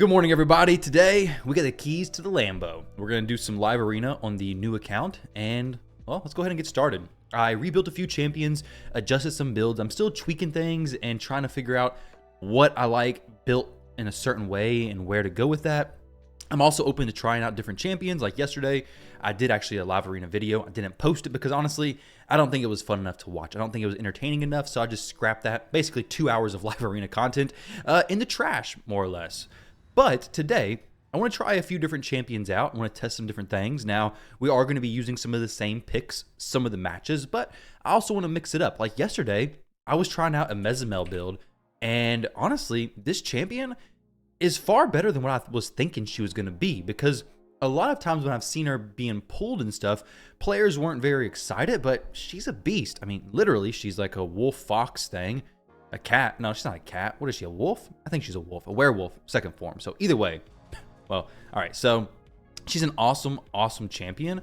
Good morning, everybody. Today, we got the keys to the Lambo. We're going to do some live arena on the new account, and, well, let's go ahead and get started. I rebuilt a few champions, adjusted some builds. I'm still tweaking things and trying to figure out what I like built in a certain way and where to go with that. I'm also open to trying out different champions. Like yesterday, I did actually a live arena video. I didn't post it because honestly, I don't think it was fun enough to watch. I don't think it was entertaining enough, so I just scrapped that. Basically 2 hours of live arena content in the trash, more or less. But today, I want to try a few different champions out. I want to test some different things. Now, we are going to be using some of the same picks, some of the matches, but I also want to mix it up. Like yesterday, I was trying out a Mezomel build, and honestly, this champion is far better than what I was thinking she was going to be, because a lot of times when I've seen her being pulled and stuff, players weren't very excited, but she's a beast. I mean, literally, she's like a wolf fox thing. A cat. No, she's not a cat. What is she, a wolf? I think she's a wolf. A werewolf, second form. So either way, well, all right. So she's an awesome, awesome champion,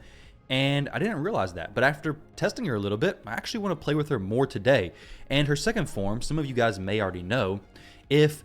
and I didn't realize that. But after testing her a little bit, I actually want to play with her more today. And her second form, some of you guys may already know, if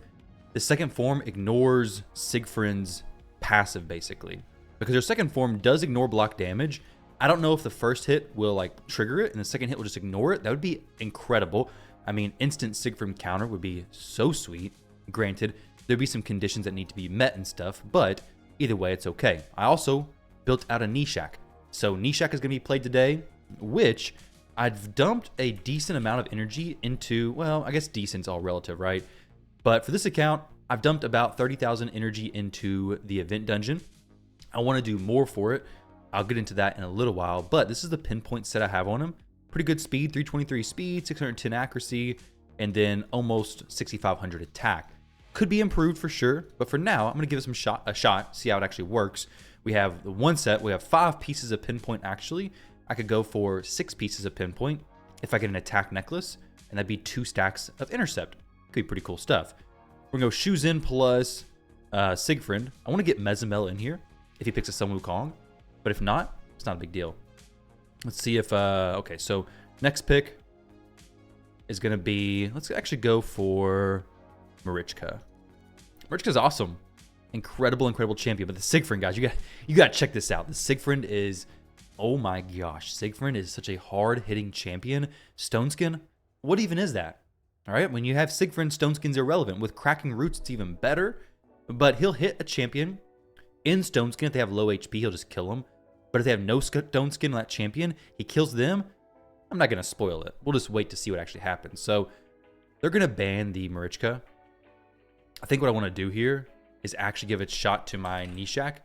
the second form ignores Siegfried's passive, basically. Because her second form does ignore block damage. I don't know if the first hit will like trigger it and the second hit will just ignore it. That would be incredible. I mean, instant Siegfried counter would be so sweet. Granted, there'd be some conditions that need to be met and stuff, but either way, it's okay. I also built out a Nishak. So Nishak is going to be played today, which I've dumped a decent amount of energy into, well, I guess decent's all relative, right? But for this account, I've dumped about 30,000 energy into the event dungeon. I want to do more for it. I'll get into that in a little while, but this is the pinpoint set I have on him. Pretty good speed, 323 speed, 610 accuracy, and then almost 6,500 attack. Could be improved for sure, but for now, I'm going to give it a shot, see how it actually works. We have the one set, we have 5 pieces of pinpoint actually. I could go for 6 pieces of pinpoint if I get an attack necklace, and that'd be 2 stacks of intercept. Could be pretty cool stuff. We're going to go shoes in plus Siegfried. I want to get Mezomel in here if he picks a Sun Wukong, but if not, it's not a big deal. Let's see if, okay, so next pick is going to be, let's actually go for Marichka. Marichka's awesome. Incredible, incredible champion. But the Siegfried, guys, you got to check this out. The Siegfried is, oh my gosh, Siegfried is such a hard-hitting champion. Stoneskin, what even is that? All right, when you have Siegfried, Stoneskin's irrelevant. With cracking roots, it's even better. But he'll hit a champion in Stoneskin. If they have low HP, he'll just kill them. But if they have no Stoneskin on that champion, he kills them. I'm not going to spoil it. We'll just wait to see what actually happens. So they're going to ban the Marichka. I think what I want to do here is actually give a shot to my Nishak,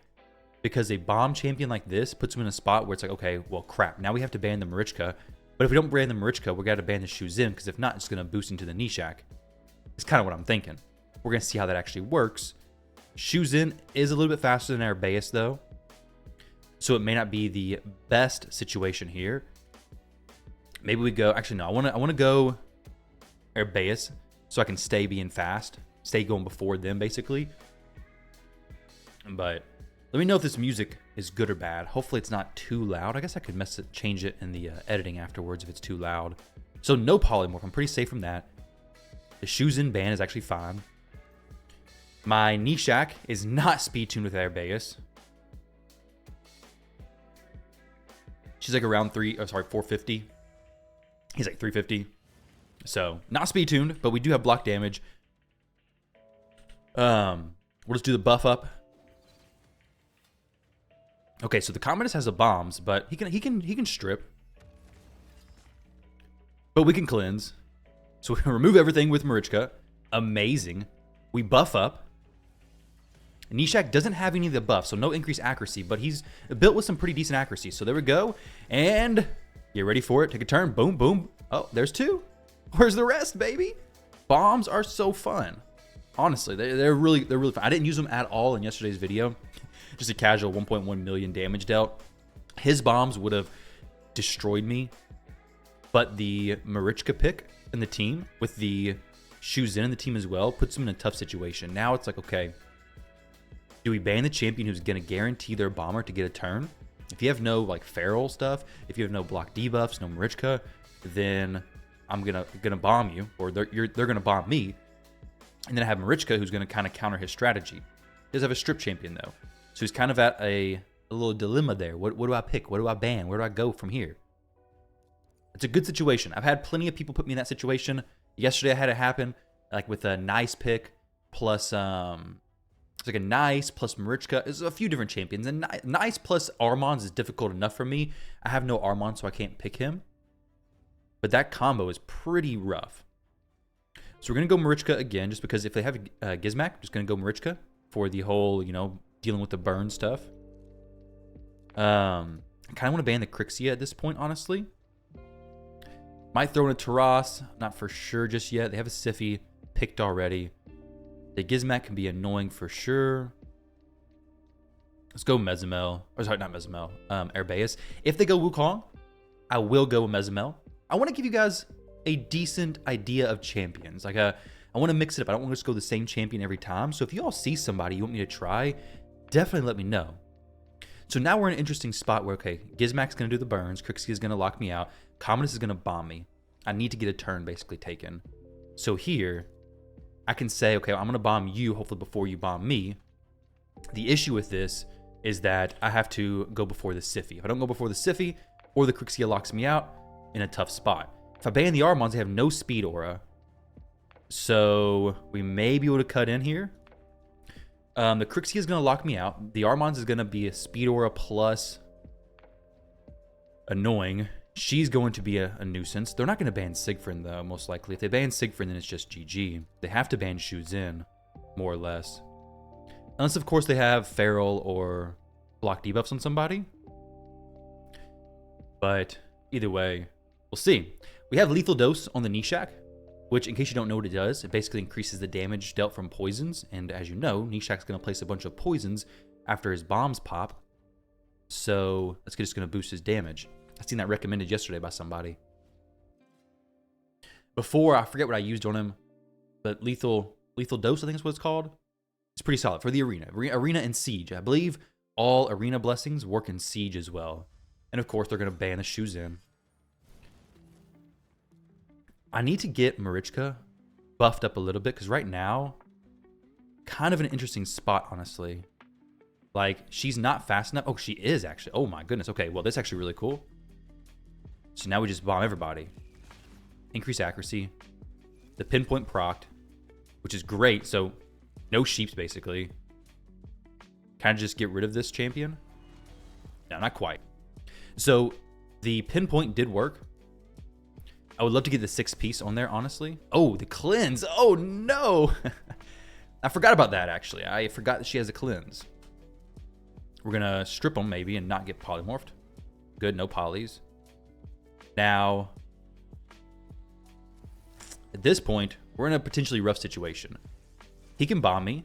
because a bomb champion like this puts him in a spot where it's like, okay, well, crap. Now we have to ban the Marichka. But if we don't ban the Marichka, we're going to ban the Shuzin, because if not, it's going to boost into the Nishak. It's kind of what I'm thinking. We're going to see how that actually works. Shuzin is a little bit faster than Arbeus, though. So it may not be the best situation here. Maybe we go, actually no, I want to go Arbeus so I can stay being fast, stay going before them basically. But let me know if this music is good or bad. Hopefully it's not too loud. I guess I could change it in the editing afterwards if it's too loud. So no polymorph, I'm pretty safe from that. The Shuzin ban is actually fine. My Nishak is not speed tuned with Arbeus. She's like around 450. He's like 350. So, not speed tuned, but we do have block damage. We'll just do the buff up. Okay, so the Commodus has the bombs, but he can strip. But we can cleanse. So we can remove everything with Marichka. Amazing. We buff up. Nishak doesn't have any of the buffs, so no increased accuracy, but he's built with some pretty decent accuracy. So there we go. And get ready for it. Take a turn. Boom, boom. Oh, there's 2. Where's the rest, baby? Bombs are so fun. Honestly, they're really fun. I didn't use them at all in yesterday's video. Just a casual 1.1 million damage dealt. His bombs would have destroyed me. But the Marichka pick in the team with the Shuzin in the team as well puts him in a tough situation. Now it's like, okay, do we ban the champion who's going to guarantee their bomber to get a turn? If you have no like feral stuff, if you have no block debuffs, no Marichka, then I'm gonna bomb you, or they're gonna bomb me, and then I have Marichka who's gonna kind of counter his strategy. He does have a strip champion, though. So he's kind of at a little dilemma there. What do I pick? What do I ban? Where do I go from here? It's a good situation. I've had plenty of people put me in that situation. Yesterday I had it happen, like with a nice pick plus it's like a nice plus Marichka. There's a few different champions, and nice plus Armons is difficult enough for me. I have no Armon, so I can't pick him. But that combo is pretty rough. So we're gonna go Marichka again, just because if they have Gizmak, I'm just gonna go Marichka for the whole, you know, dealing with the burn stuff. I kind of want to ban the Crixia at this point, honestly. Might throw in a Taras, not for sure just yet. They have a Siphi picked already. The Gizmak can be annoying for sure. Let's go Mezomel. Or sorry, not Mezomel. Herbaeus. If they go Wukong, I will go with Mezomel. I want to give you guys a decent idea of champions. Like I want to mix it up. I don't want to just go the same champion every time. So if you all see somebody you want me to try, definitely let me know. So now we're in an interesting spot where, okay, Gizmak's going to do the burns. Crixia is going to lock me out. Commodus is going to bomb me. I need to get a turn basically taken. So here, I can say, okay, I'm going to bomb you, hopefully before you bomb me. The issue with this is that I have to go before the Siphi. If I don't go before the Siphi, or the Crixia locks me out, in a tough spot. If I ban the Armons, they have no speed aura. So we may be able to cut in here. The Crixia is going to lock me out. The Armons is going to be a speed aura plus annoying. She's going to be a nuisance. They're not going to ban Siegfried, though, most likely. If they ban Siegfried, then it's just GG. They have to ban Shu Zin, more or less. Unless, of course, they have Feral or block debuffs on somebody. But either way, we'll see. We have Lethal Dose on the Nishak, which, in case you don't know what it does, it basically increases the damage dealt from poisons. And as you know, Nishak's going to place a bunch of poisons after his bombs pop. So that's just going to boost his damage. I've seen that recommended yesterday by somebody. Before, I forget what I used on him, but Lethal Dose, I think is what it's called. It's pretty solid for the arena. Arena and Siege. I believe all arena blessings work in Siege as well. And of course, they're going to ban the Shu Zin. I need to get Marichka buffed up a little bit, because right now, kind of an interesting spot, honestly. Like, she's not fast enough. Oh, she is, actually. Oh, my goodness. Okay, well, that's actually really cool. So now we just bomb everybody. Increase accuracy. The pinpoint procced, which is great. So, no sheeps, basically. Kind of just get rid of this champion? No, not quite. So, the pinpoint did work. I would love to get the 6-piece on there, honestly. Oh, the cleanse. Oh, no. I forgot about that, actually. I forgot that she has a cleanse. We're going to strip them, maybe, and not get polymorphed. Good, no polys. Now, at this point, we're in a potentially rough situation. He can bomb me,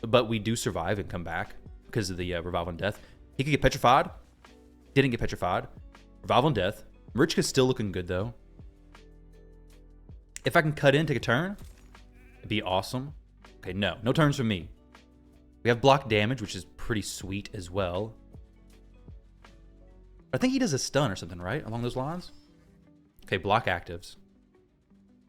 but we do survive and come back because of the Revival and Death. He could get petrified. Didn't get petrified. Revival and Death. Marichka's still looking good, though. If I can cut in, take a turn, it'd be awesome. Okay, no turns for me. We have block damage, which is pretty sweet as well. I think he does a stun or something, right? Along those lines? Okay, block actives.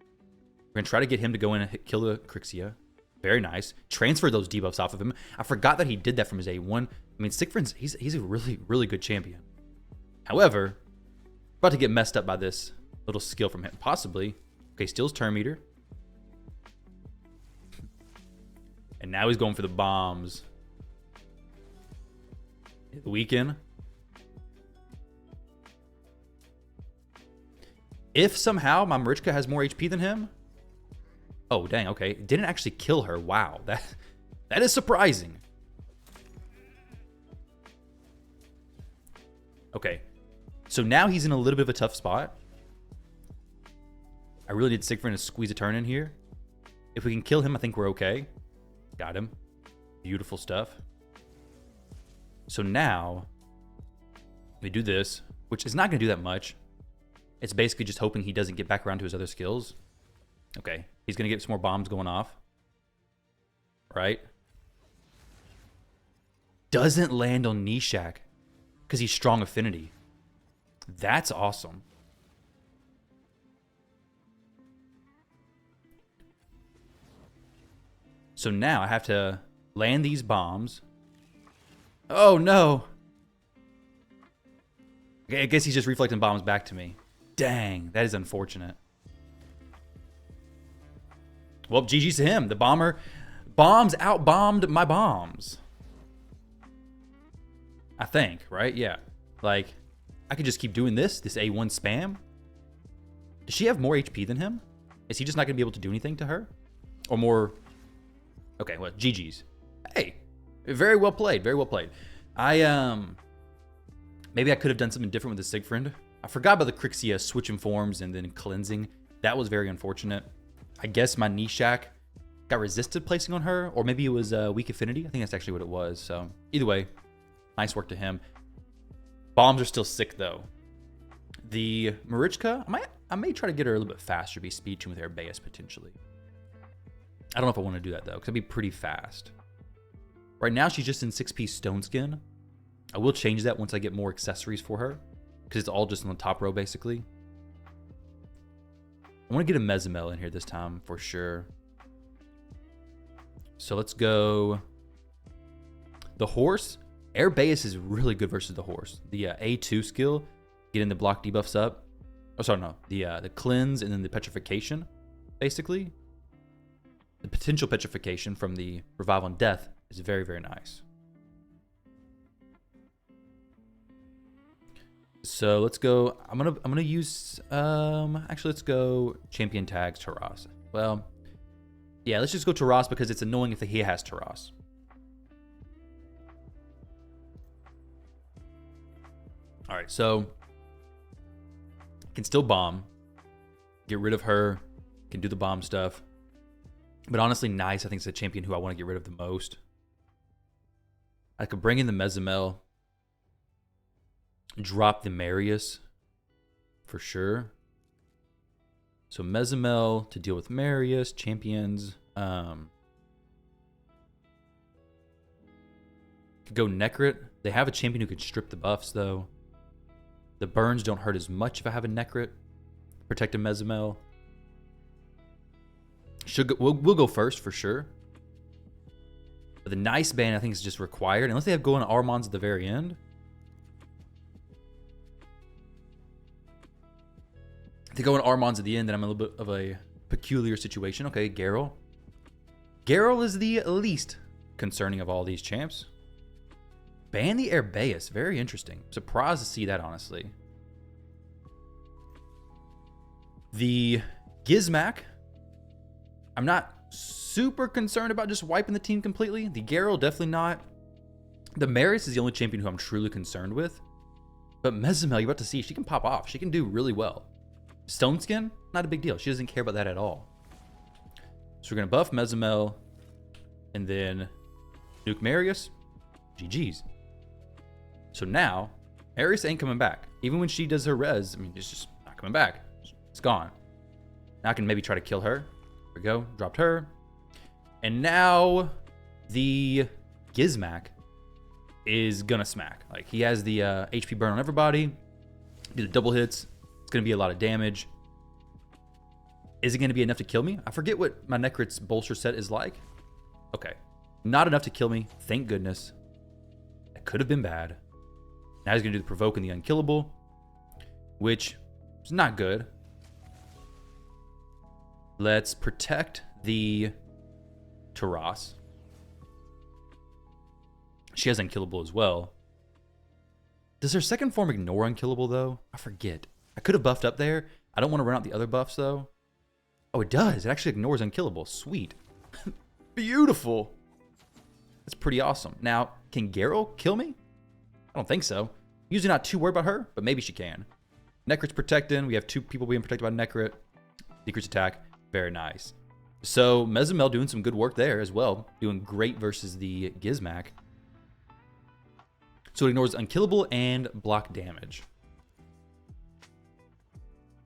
We're going to try to get him to go in and kill the Crixia. Very nice. Transfer those debuffs off of him. I forgot that he did that from his A1. I mean, Siegfried's, he's a really, really good champion. However, about to get messed up by this little skill from him, possibly. Okay, steals turn meter. And now he's going for the bombs. The weekend. If somehow my Marichka has more HP than him. Oh, dang, okay. Didn't actually kill her. Wow. That is surprising. Okay. So now he's in a little bit of a tough spot. I really need Siegfried to squeeze a turn in here. If we can kill him, I think we're okay. Got him. Beautiful stuff. So now, we do this, which is not going to do that much. It's basically just hoping he doesn't get back around to his other skills. Okay, he's going to get some more bombs going off. Right? Doesn't land on Nishak because he's strong affinity. That's awesome. So now I have to Land these bombs. Oh, no. Okay, I guess he's just reflecting bombs back to me. Dang, that is unfortunate. Well, GG's to him. The bomber bombs out-bombed my bombs. I think, right? Yeah. Like, I could just keep doing this A1 spam. Does she have more HP than him? Is he just not going to be able to do anything to her? Or more... Okay, well, GG's. Hey, very well played, very well played. Maybe I could have done something different with the Siegfried. I forgot about the Crixia switching forms and then cleansing. That was very unfortunate. I guess my Nishak got resisted placing on her, or maybe it was weak affinity. I think that's actually what it was. So either way, nice work to him. Bombs are still sick though. The Marichka, I may try to get her a little bit faster, be speed tuned with Herbaeus potentially. I don't know if I want to do that though, because it'd be pretty fast. Right now she's just in 6-piece stone skin. I will change that once I get more accessories for her, because it's all just on the top row basically. I want to get a Mezomel in here this time for sure. So let's go. The horse. Herbaeus is really good versus the horse. The A2 skill, getting the block debuffs up. Oh, sorry, no. The cleanse and then the petrification, basically. The potential petrification from the revive on death is very, very nice. So let's go. I'm gonna use actually let's go champion tags Taras. Well, yeah, let's just go Taras because it's annoying if he has Taras. All right, so can still bomb, get rid of her, can do the bomb stuff. But honestly, Nice I think is the champion who I want to get rid of the most. I could bring in the Mezomel. Drop the Marius for sure. So Mezomel to deal with Marius, champions. Could go Necrit. They have a champion who could strip the buffs though. The burns don't hurt as much if I have a Necrit. Protect a Mezomel. We'll go first for sure. But the Nice ban I think is just required unless they have going Armands at the very end. If they go in Armands at the end, then I'm in a little bit of a peculiar situation. Okay, Garrel. Garrel is the least concerning of all these champs. Ban the Herbaeus. Very interesting. Surprised to see that, honestly. The Gizmak. I'm not super concerned about just wiping the team completely. The Garrel, definitely not. The Marius is the only champion who I'm truly concerned with. But Mezomel, you're about to see, she can pop off. She can do really well. Stone Skin, not a big deal. She doesn't care about that at all. So we're going to buff Mezomel and then nuke Marius. GG's. So now, Marius ain't coming back. Even when she does her res, I mean, it's just not coming back. It's gone. Now I can maybe try to kill her. There we go. Dropped her. And now the Gizmak is going to smack. Like, he has the HP burn on everybody. Do the double hits. It's going to be a lot of damage. Is it going to be enough to kill me? I forget what my Necrit's bolster set is like. Okay. Not enough to kill me. Thank goodness. That could have been bad. Now he's going to do the provoke and the unkillable, which is not good. Let's protect the Taras. She has unkillable as well. Does her second form ignore unkillable, though? I forget. I could have buffed up there. I don't want to run out the other buffs, though. Oh, it does. It actually ignores unkillable. Sweet. Beautiful. That's pretty awesome. Now, can Garrel kill me? I don't think so. Usually not too worried about her, but maybe she can. Necrit's protecting. We have 2 people being protected by Necrit. Decrease attack. Very nice. So, Mezomel doing some good work there as well. Doing great versus the Gizmak. So it ignores unkillable and block damage.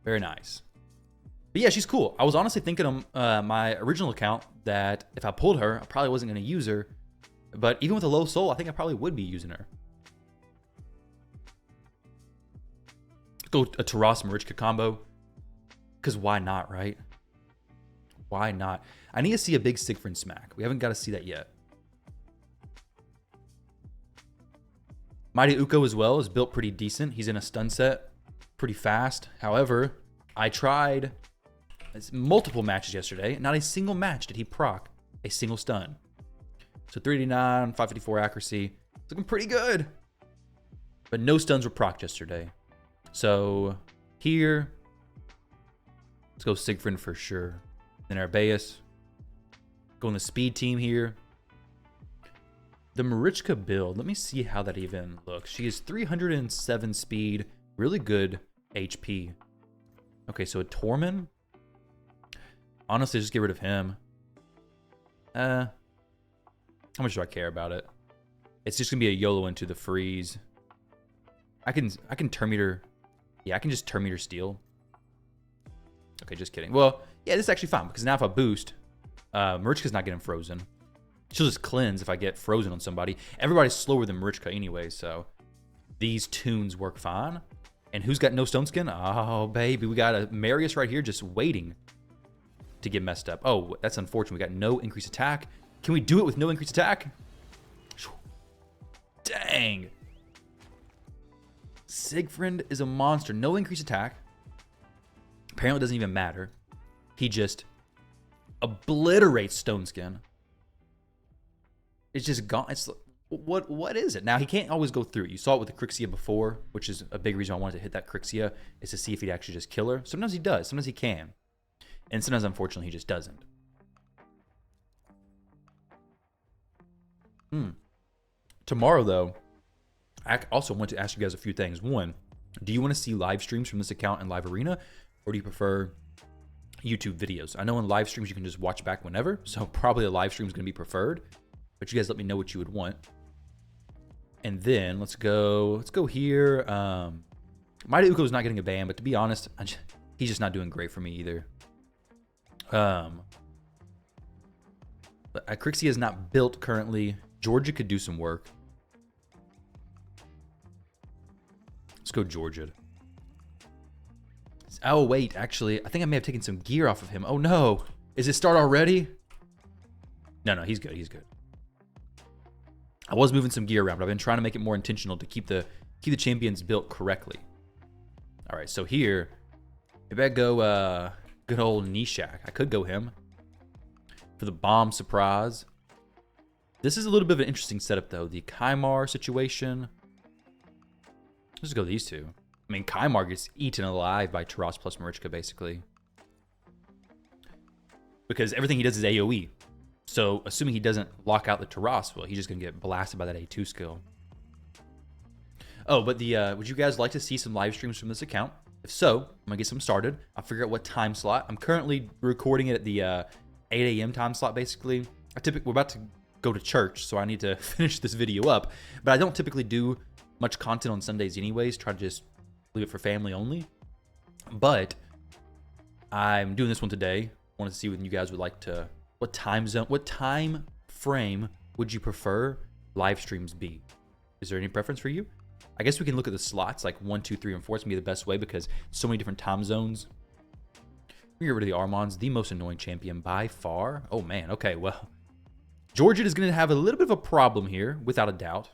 Very nice. But yeah, she's cool. I was honestly thinking on my original account that if I pulled her, I probably wasn't going to use her. But even with a low soul, I think I probably would be using her. Go a Taras Marichka combo. Because why not, right? Why not? I need to see a big Siegfried smack. We haven't got to see that yet. Mighty Uko as well is built pretty decent. He's in a stun set pretty fast. However, I tried multiple matches yesterday. Not a single match did he proc a single stun. So 389, 554 accuracy. It's looking pretty good. But no stuns were procced yesterday. So here, let's go Siegfried for sure. Then Arbeus. Go on the speed team here. The Marichka build, let me see how that even looks. She is 307 speed, really good HP. Okay, so a Torment. Honestly, just get rid of him. How much do I care about it? It's just gonna be a YOLO into the freeze. I can Terminator. Yeah, I can just Terminator steal. Okay, just kidding. Well, yeah, this is actually fine because now if I boost, Marichka's not getting frozen. She'll just cleanse if I get frozen on somebody. Everybody's slower than Marichka anyway, so these tunes work fine. And who's got no stone skin? Oh, baby, we got a Marius right here just waiting to get messed up. Oh, that's unfortunate. We got no increased attack. Can we do it with no increased attack? Dang. Siegfried is a monster. No increased attack. Apparently it doesn't even matter. He just obliterates stone skin. It's just gone. It's what is it? Now he can't always go through it. You saw it with the Crixia before, which is a big reason I wanted to hit that Crixia, is to see if he'd actually just kill her. Sometimes he does. Sometimes he can. And sometimes, unfortunately, he just doesn't. Tomorrow, though, I also want to ask you guys a few things. One, do you want to see live streams from this account in Live Arena, or do you prefer YouTube videos? I know in live streams you can just watch back whenever, so probably a live stream is going to be preferred. But you guys let me know what you would want. And then let's go Here. Mighty Uko is not getting a ban, but to be honest, he's just not doing great for me either. But Crixia is not built currently. Georgia could do some work. Let's go Georgia. Oh, wait, actually, I think I may have taken some gear off of him. Oh, no. Is it start already? No, he's good. He's good. I was moving some gear around, but I've been trying to make it more intentional to keep the champions built correctly. All right, so here, maybe I go good old Nishak. I could go him for the bomb surprise. This is a little bit of an interesting setup, though. The Kymar situation. Let's just go these two. I mean, Kymar gets eaten alive by Taras plus Marichka, basically. Because everything he does is AoE. So, assuming he doesn't lock out the Taras, well, he's just going to get blasted by that A2 skill. Oh, but would you guys like to see some live streams from this account? If so, I'm going to get some started. I'll figure out what time slot. I'm currently recording it at the 8 a.m. time slot, basically. We're about to go to church, so I need to finish this video up. But I don't typically do much content on Sundays anyways. Try to just leave it for family only. But I'm doing this one today. I wanted to see what you guys would like to... What time frame would you prefer live streams be? Is there any preference for you? I guess we can look at the slots, like 1, 2, 3, and 4. It's gonna be the best way because so many different time zones. We get rid of the Armands, the most annoying champion by far. Oh man, okay, well. Georgia is gonna have a little bit of a problem here, without a doubt.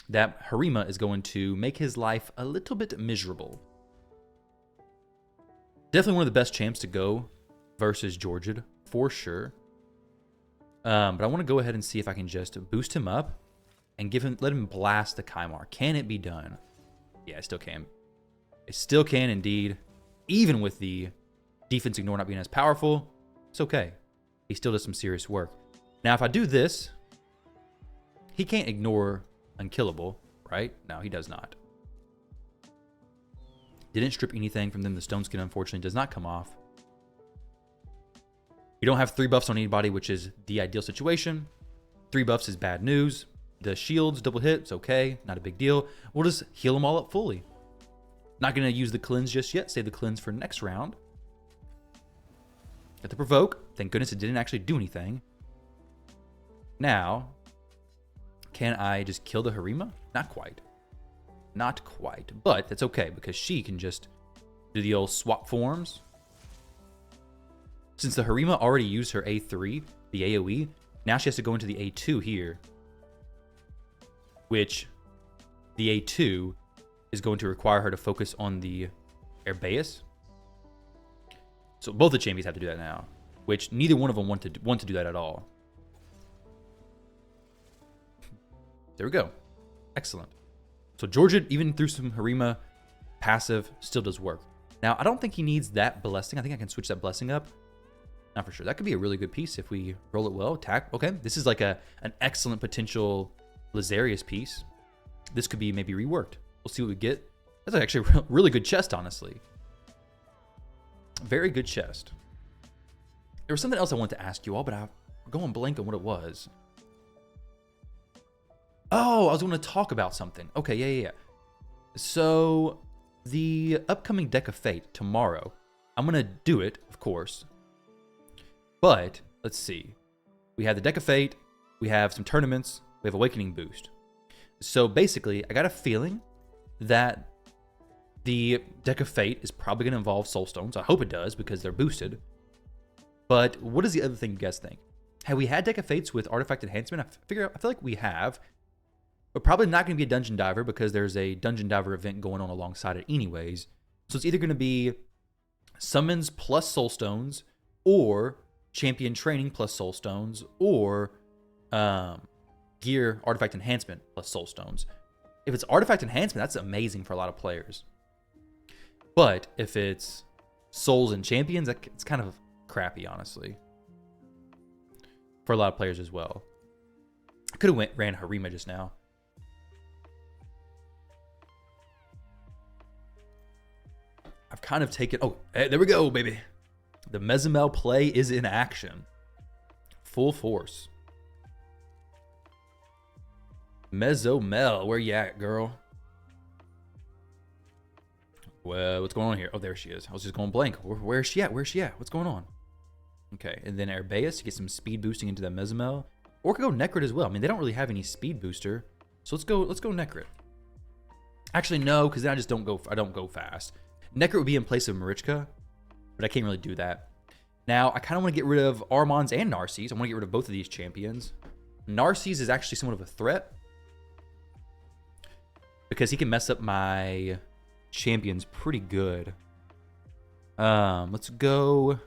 That Harima is going to make his life a little bit miserable. Definitely one of the best champs to go versus Georgia, for sure. But I want to go ahead and see if I can just boost him up and let him blast the Kymar. Can it be done? Yeah, it still can. It still can indeed. Even with the defense ignore not being as powerful, it's okay. He still does some serious work. Now, if I do this, he can't ignore unkillable, right? No, he does not. Didn't strip anything from them. The stone skin, unfortunately, does not come off. You don't have 3 buffs on anybody, which is the ideal situation. 3 buffs is bad news. The shields, double hits, okay. Not a big deal. We'll just heal them all up fully. Not going to use the cleanse just yet. Save the cleanse for next round. Got the provoke. Thank goodness it didn't actually do anything. Now, can I just kill the Harima? Not quite. Not quite. But that's okay because she can just do the old swap forms. Since the Harima already used her A3, the AoE, now she has to go into the A2 here. Which the A2 is going to require her to focus on the Herbaeus. So both the champions have to do that now, which neither one of them want to do that at all. There we go. Excellent. So Georgia, even through some Harima passive, still does work. Now, I don't think he needs that blessing. I think I can switch that blessing up. Not for sure. That could be a really good piece if we roll it well. Attack. Okay, this is like an excellent potential Lazarius piece. This could be maybe reworked. We'll see what we get. That's actually a really good chest, honestly. Very good chest. There was something else I wanted to ask you all, but I'm going blank on what it was. Oh, I was going to talk about something. Okay, yeah. So, the upcoming Deck of Fate tomorrow, I'm going to do it, of course. But, let's see. We have the Deck of Fate, we have some tournaments, we have Awakening Boost. So, basically, I got a feeling that the Deck of Fate is probably going to involve Soulstones. I hope it does, because they're boosted. But, what is the other thing you guys think? Have we had Deck of Fates with Artifact Enhancement? I feel like we have. But probably not going to be a Dungeon Diver because there's a Dungeon Diver event going on alongside it anyways. So it's either going to be Summons plus Soulstones, or Champion Training plus Soulstones, or Gear Artifact Enhancement plus Soulstones. If it's Artifact Enhancement, that's amazing for a lot of players. But if it's Souls and Champions, it's kind of crappy, honestly. For a lot of players as well. I could have ran Harima just now. I've kind of taken... Oh, hey, there we go, baby. The Mezomel play is in action. Full force. Mezomel, where you at, girl? Well, what's going on here? Oh, there she is. I was just going blank. Where is she at? Where's she at? What's going on? Okay, and then Herbaeus to get some speed boosting into that Mezomel. Or could go Necrit as well. I mean, they don't really have any speed booster. So let's go Necrit. Actually, no, because then I don't go fast. Necrit would be in place of Marichka, but I can't really do that. Now, I kind of want to get rid of Armans and Narcisse. I want to get rid of both of these champions. Narcisse is actually somewhat of a threat because he can mess up my champions pretty good. Let's go.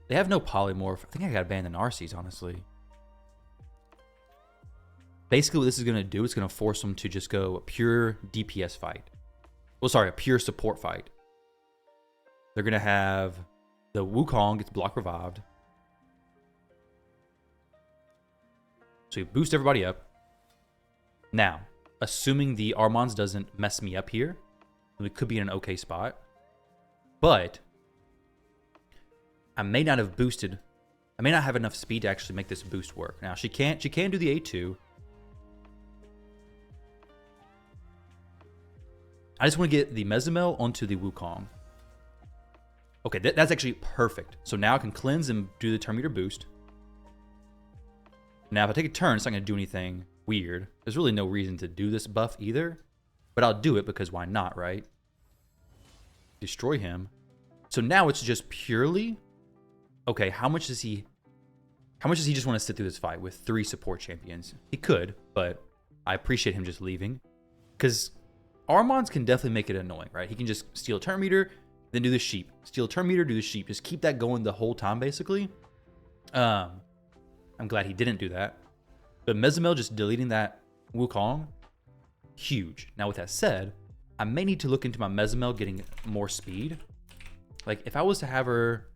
They have no polymorph. I think I gotta ban the Narcisse, honestly. Basically, what this is going to do, it's going to force them to just go a pure DPS fight. Well, sorry, a pure support fight. They're going to have the Wukong gets block revived. So you boost everybody up. Now, assuming the Armans doesn't mess me up here, we could be in an okay spot. But I may not have boosted. I may not have enough speed to actually make this boost work. Now, she can do the A2. I just want to get the Mezomel onto the Wukong. Okay, that's actually perfect. So now I can cleanse and do the turn meter boost. Now, if I take a turn, it's not going to do anything weird. There's really no reason to do this buff either. But I'll do it because why not, right? Destroy him. So now it's just purely... Okay, how much does he just want to sit through this fight with 3 support champions? He could, but I appreciate him just leaving. Because... Armans can definitely make it annoying, right? He can just steal a turn meter, then do the sheep. Steal a turn meter, do the sheep. Just keep that going the whole time, basically. I'm glad he didn't do that. But Mezomel just deleting that Wukong, huge. Now, with that said, I may need to look into my Mezomel getting more speed. Like, if I was to have her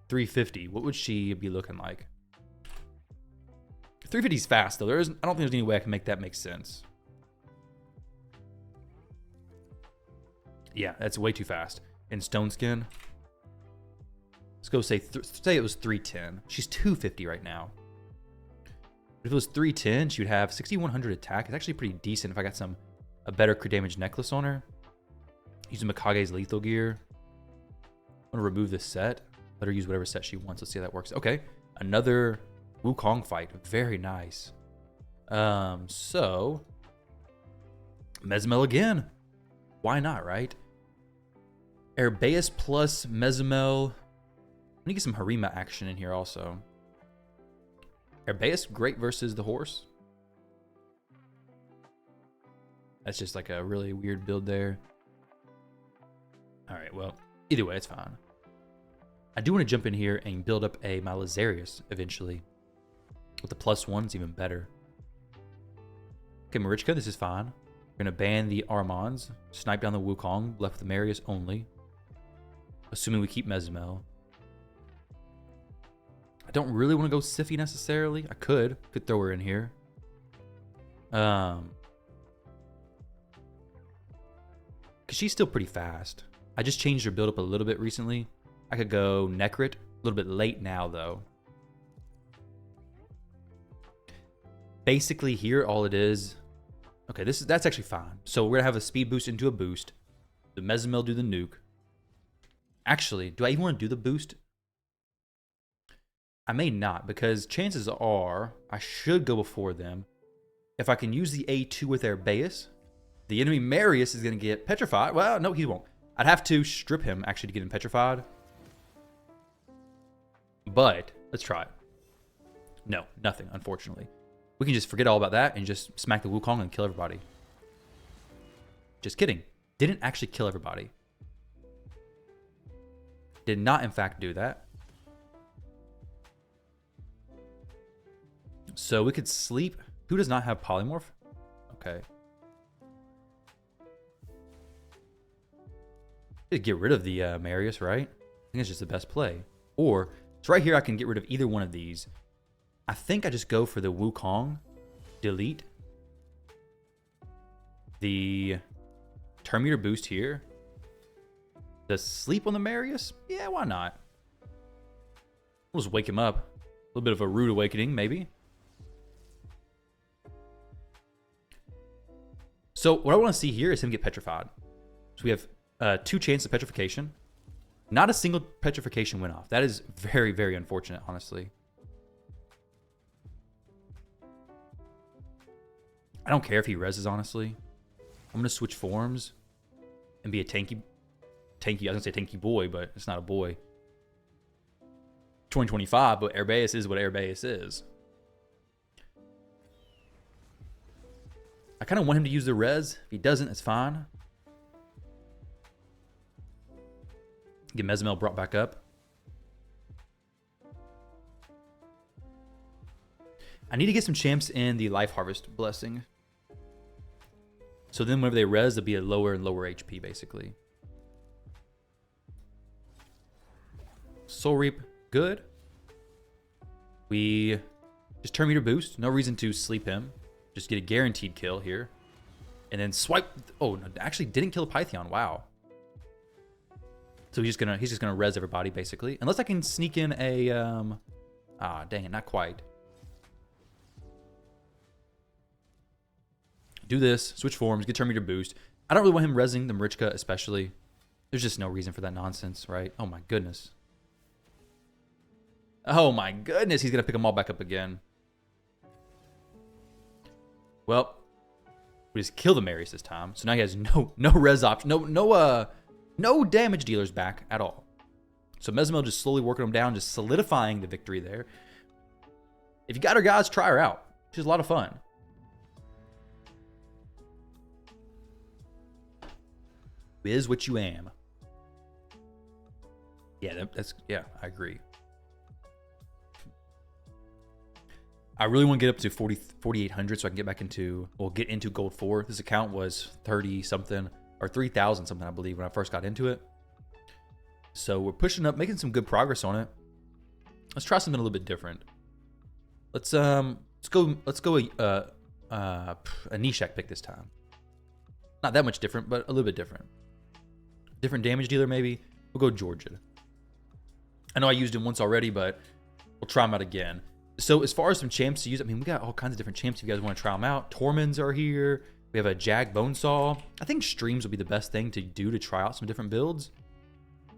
350, what would she be looking like? 350 is fast, though. I don't think there's any way I can make that make sense. Yeah, that's way too fast. And Stone Skin. Let's go say it was 310. She's 250 right now. If it was 310, she would have 6100 attack. It's actually pretty decent if I got a better crit damage necklace on her. Using Mikage's lethal gear. I'm gonna remove this set. Let her use whatever set she wants. Let's see how that works. Okay, another Wukong fight. Very nice. So Mezomel again. Why not, right? Herbaeus plus Mezomel. I need to get some Harima action in here also. Herbaeus, great versus the horse. That's just like a really weird build there. All right, well, either way, it's fine. I do want to jump in here and build up my Lazarius eventually. With the +1, it's even better. Okay, Marichka, this is fine. We're going to ban the Armands, snipe down the Wukong, left with the Marius only. Assuming we keep Mezomel. I don't really want to go Siphi necessarily. I could throw her in here. Because she's still pretty fast. I just changed her build up a little bit recently. I could go Necrit. A little bit late now, though. Basically, here, all it is... Okay, that's actually fine. So we're going to have a speed boost into a boost. The Mezomel do the nuke. Actually, do I even want to do the boost? I may not, because chances are I should go before them. If I can use the A2 with Arbaeus, the enemy Marius is going to get petrified. Well, no, he won't. I'd have to strip him, actually, to get him petrified. But, let's try it. No, nothing, unfortunately. We can just forget all about that and just smack the Wukong and kill everybody. Just kidding. Didn't actually kill everybody. Did not, in fact, do that. So we could sleep. Who does not have polymorph? Okay. Get rid of the Marius, right? I think it's just the best play. Or, so right here I can get rid of either one of these. I think I just go for the Wukong. Delete. The turn meter boost here. The sleep on the Marius? Yeah, why not? We'll just wake him up. A little bit of a rude awakening, maybe. So what I want to see here is him get petrified. So we have 2 chances of petrification. Not a single petrification went off. That is very, very unfortunate, honestly. I don't care if he reses, honestly. I'm going to switch forms and be a tanky. I was going to say tanky boy, but it's not a boy. 2025, but Arbaeus is what Arbaeus is. I kind of want him to use the res. If he doesn't, it's fine. Get Mezomel brought back up. I need to get some champs in the Life Harvest Blessing. So then whenever they res, they'll be a lower and lower HP, basically. Soul Reap, good. We just turn meter boost. No reason to sleep him. Just get a guaranteed kill here. And then swipe. Oh, no, actually didn't kill a Python. Wow. So he's just gonna res everybody, basically. Unless I can sneak in a dang it, not quite. Do this, switch forms, get turn meter boost. I don't really want him resing the Marichka, especially. There's just no reason for that nonsense, right? Oh my goodness. Oh my goodness, he's gonna pick them all back up again. Well, we just kill the Marius this time. So now he has no res option, no damage dealers back at all. So Mezomel just slowly working them down, just solidifying the victory there. If you got her, guys, try her out. She's a lot of fun. Is what you am. Yeah, yeah, I agree. I really want to get up to 4,800 so I can get back into, well, get into Gold 4. This account was 30 something or 3,000 something, I believe, when I first got into it. So we're pushing up, making some good progress on it. Let's try something a little bit different. Let's go a Nishak pick this time. Not that much different, but a little bit different. Different damage dealer, maybe. We'll go Georgia. I know I used him once already, but we'll try him out again. So as far as some champs to use, I mean, we got all kinds of different champs if you guys want to try them out. Torments are here. We have a Jag Bonesaw. I think streams will be the best thing to do to try out some different builds.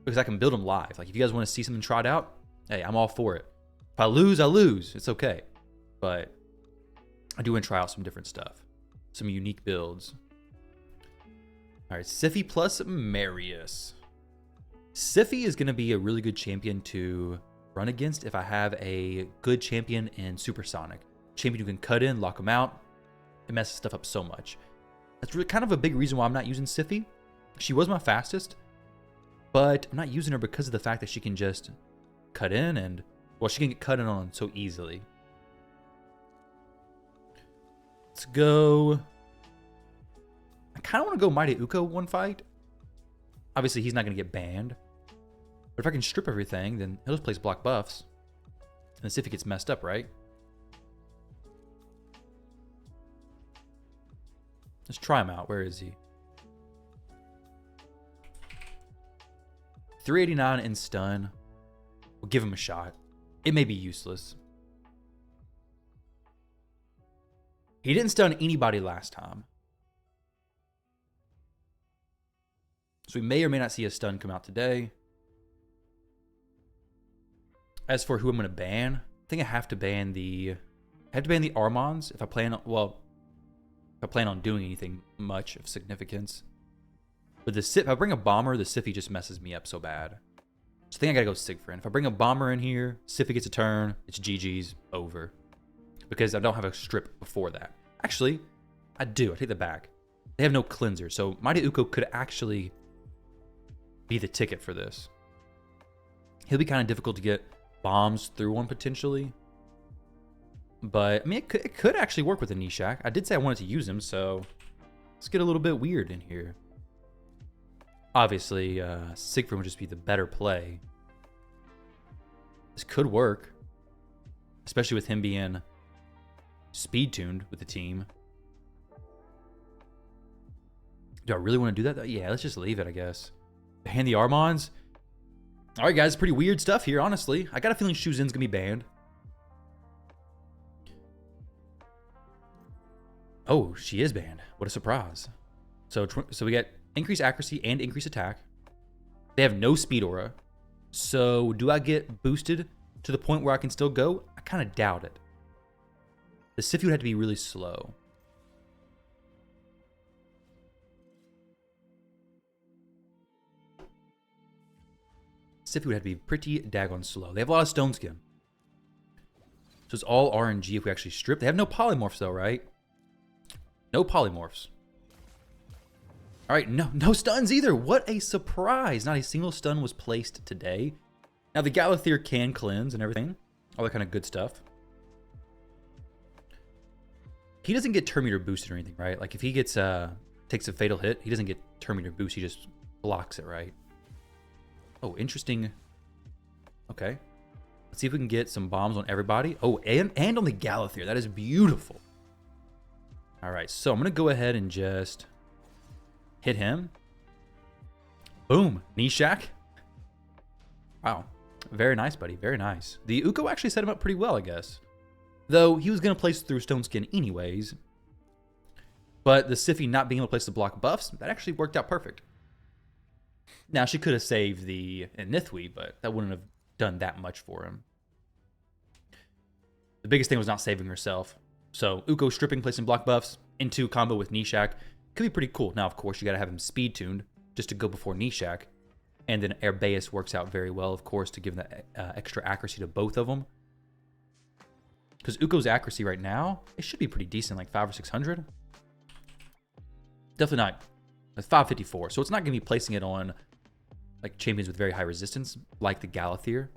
Because I can build them live. Like, if you guys want to see something tried out, hey, I'm all for it. If I lose, I lose. It's okay. But I do want to try out some different stuff. Some unique builds. All right, Siphi plus Marius. Siphi is going to be a really good champion to run against if I have a good champion in Supersonic. Champion who can cut in, lock them out. It messes stuff up so much. That's really kind of a big reason why I'm not using Siphi. She was my fastest, but I'm not using her because of the fact that she can just cut in and, well, she can get cut in on so easily. Let's go. I kind of want to go Mighty Uko one fight. Obviously, he's not going to get banned. But if I can strip everything, then he'll just place block buffs. And see if he gets messed up, right? Let's try him out. Where is he? 389 in stun. We'll give him a shot. It may be useless. He didn't stun anybody last time. So we may or may not see a stun come out today. As for who I'm going to ban, I think I have to ban the Armands if I plan on, well, if I plan on doing anything much of significance. But the Sif, if I bring a bomber, the Siphi just messes me up so bad. So I think I gotta go Siegfried. If I bring a bomber in here, Siphi gets a turn, it's GG's, over. Because I don't have a strip before that. Actually, I do. I take that back. They have no cleanser, so Mighty Uko could actually be the ticket for this. He'll be kind of difficult to get bombs through one potentially. But, I mean, it could actually work with a Nishak. I did say I wanted to use him, so let's get a little bit weird in here. Obviously, Siegfried would just be the better play. This could work. Especially with him being speed-tuned with the team. Do I really want to do that? Yeah, let's just leave it, I guess. Ban the Armands. Alright, guys, pretty weird stuff here, honestly. I got a feeling Shuzin's going to be banned. Oh, she is banned. What a surprise. So we get increased accuracy and increased attack. They have no speed aura. So do I get boosted to the point where I can still go? I kind of doubt it. The Siphi would have to be really slow. Siphi would have to be pretty daggone slow. They have a lot of stone skin. So it's all RNG if we actually strip. They have no polymorphs though, right? No polymorphs. All right, no stuns either. What a surprise. Not a single stun was placed today. Now, the Galathir can cleanse and everything. All that kind of good stuff. He doesn't get turn meter boosted or anything, right? Like, if he gets takes a fatal hit, he doesn't get turn meter boost. He just blocks it, right? Oh, interesting. Okay. Let's see if we can get some bombs on everybody. Oh, and on the Galathir. That is beautiful. All right, so I'm going to go ahead and just hit him. Boom. Nishak. Wow. Very nice, buddy. Very nice. The Uko actually set him up pretty well, I guess. Though he was going to place through Stone Skin anyways. But the Siphi not being able to place the block buffs, that actually worked out perfect. Now, she could have saved the Nithwi, but that wouldn't have done that much for him. The biggest thing was not saving herself. So, Uko stripping, placing block buffs into combo with Nishak could be pretty cool. Now, of course, you got to have him speed tuned just to go before Nishak. And then Herbaeus works out very well, of course, to give that extra accuracy to both of them. Because Uko's accuracy right now, it should be pretty decent, like 500 or 600. Definitely not. It's 554, so it's not going to be placing it on like champions with very high resistance, like the Galathir.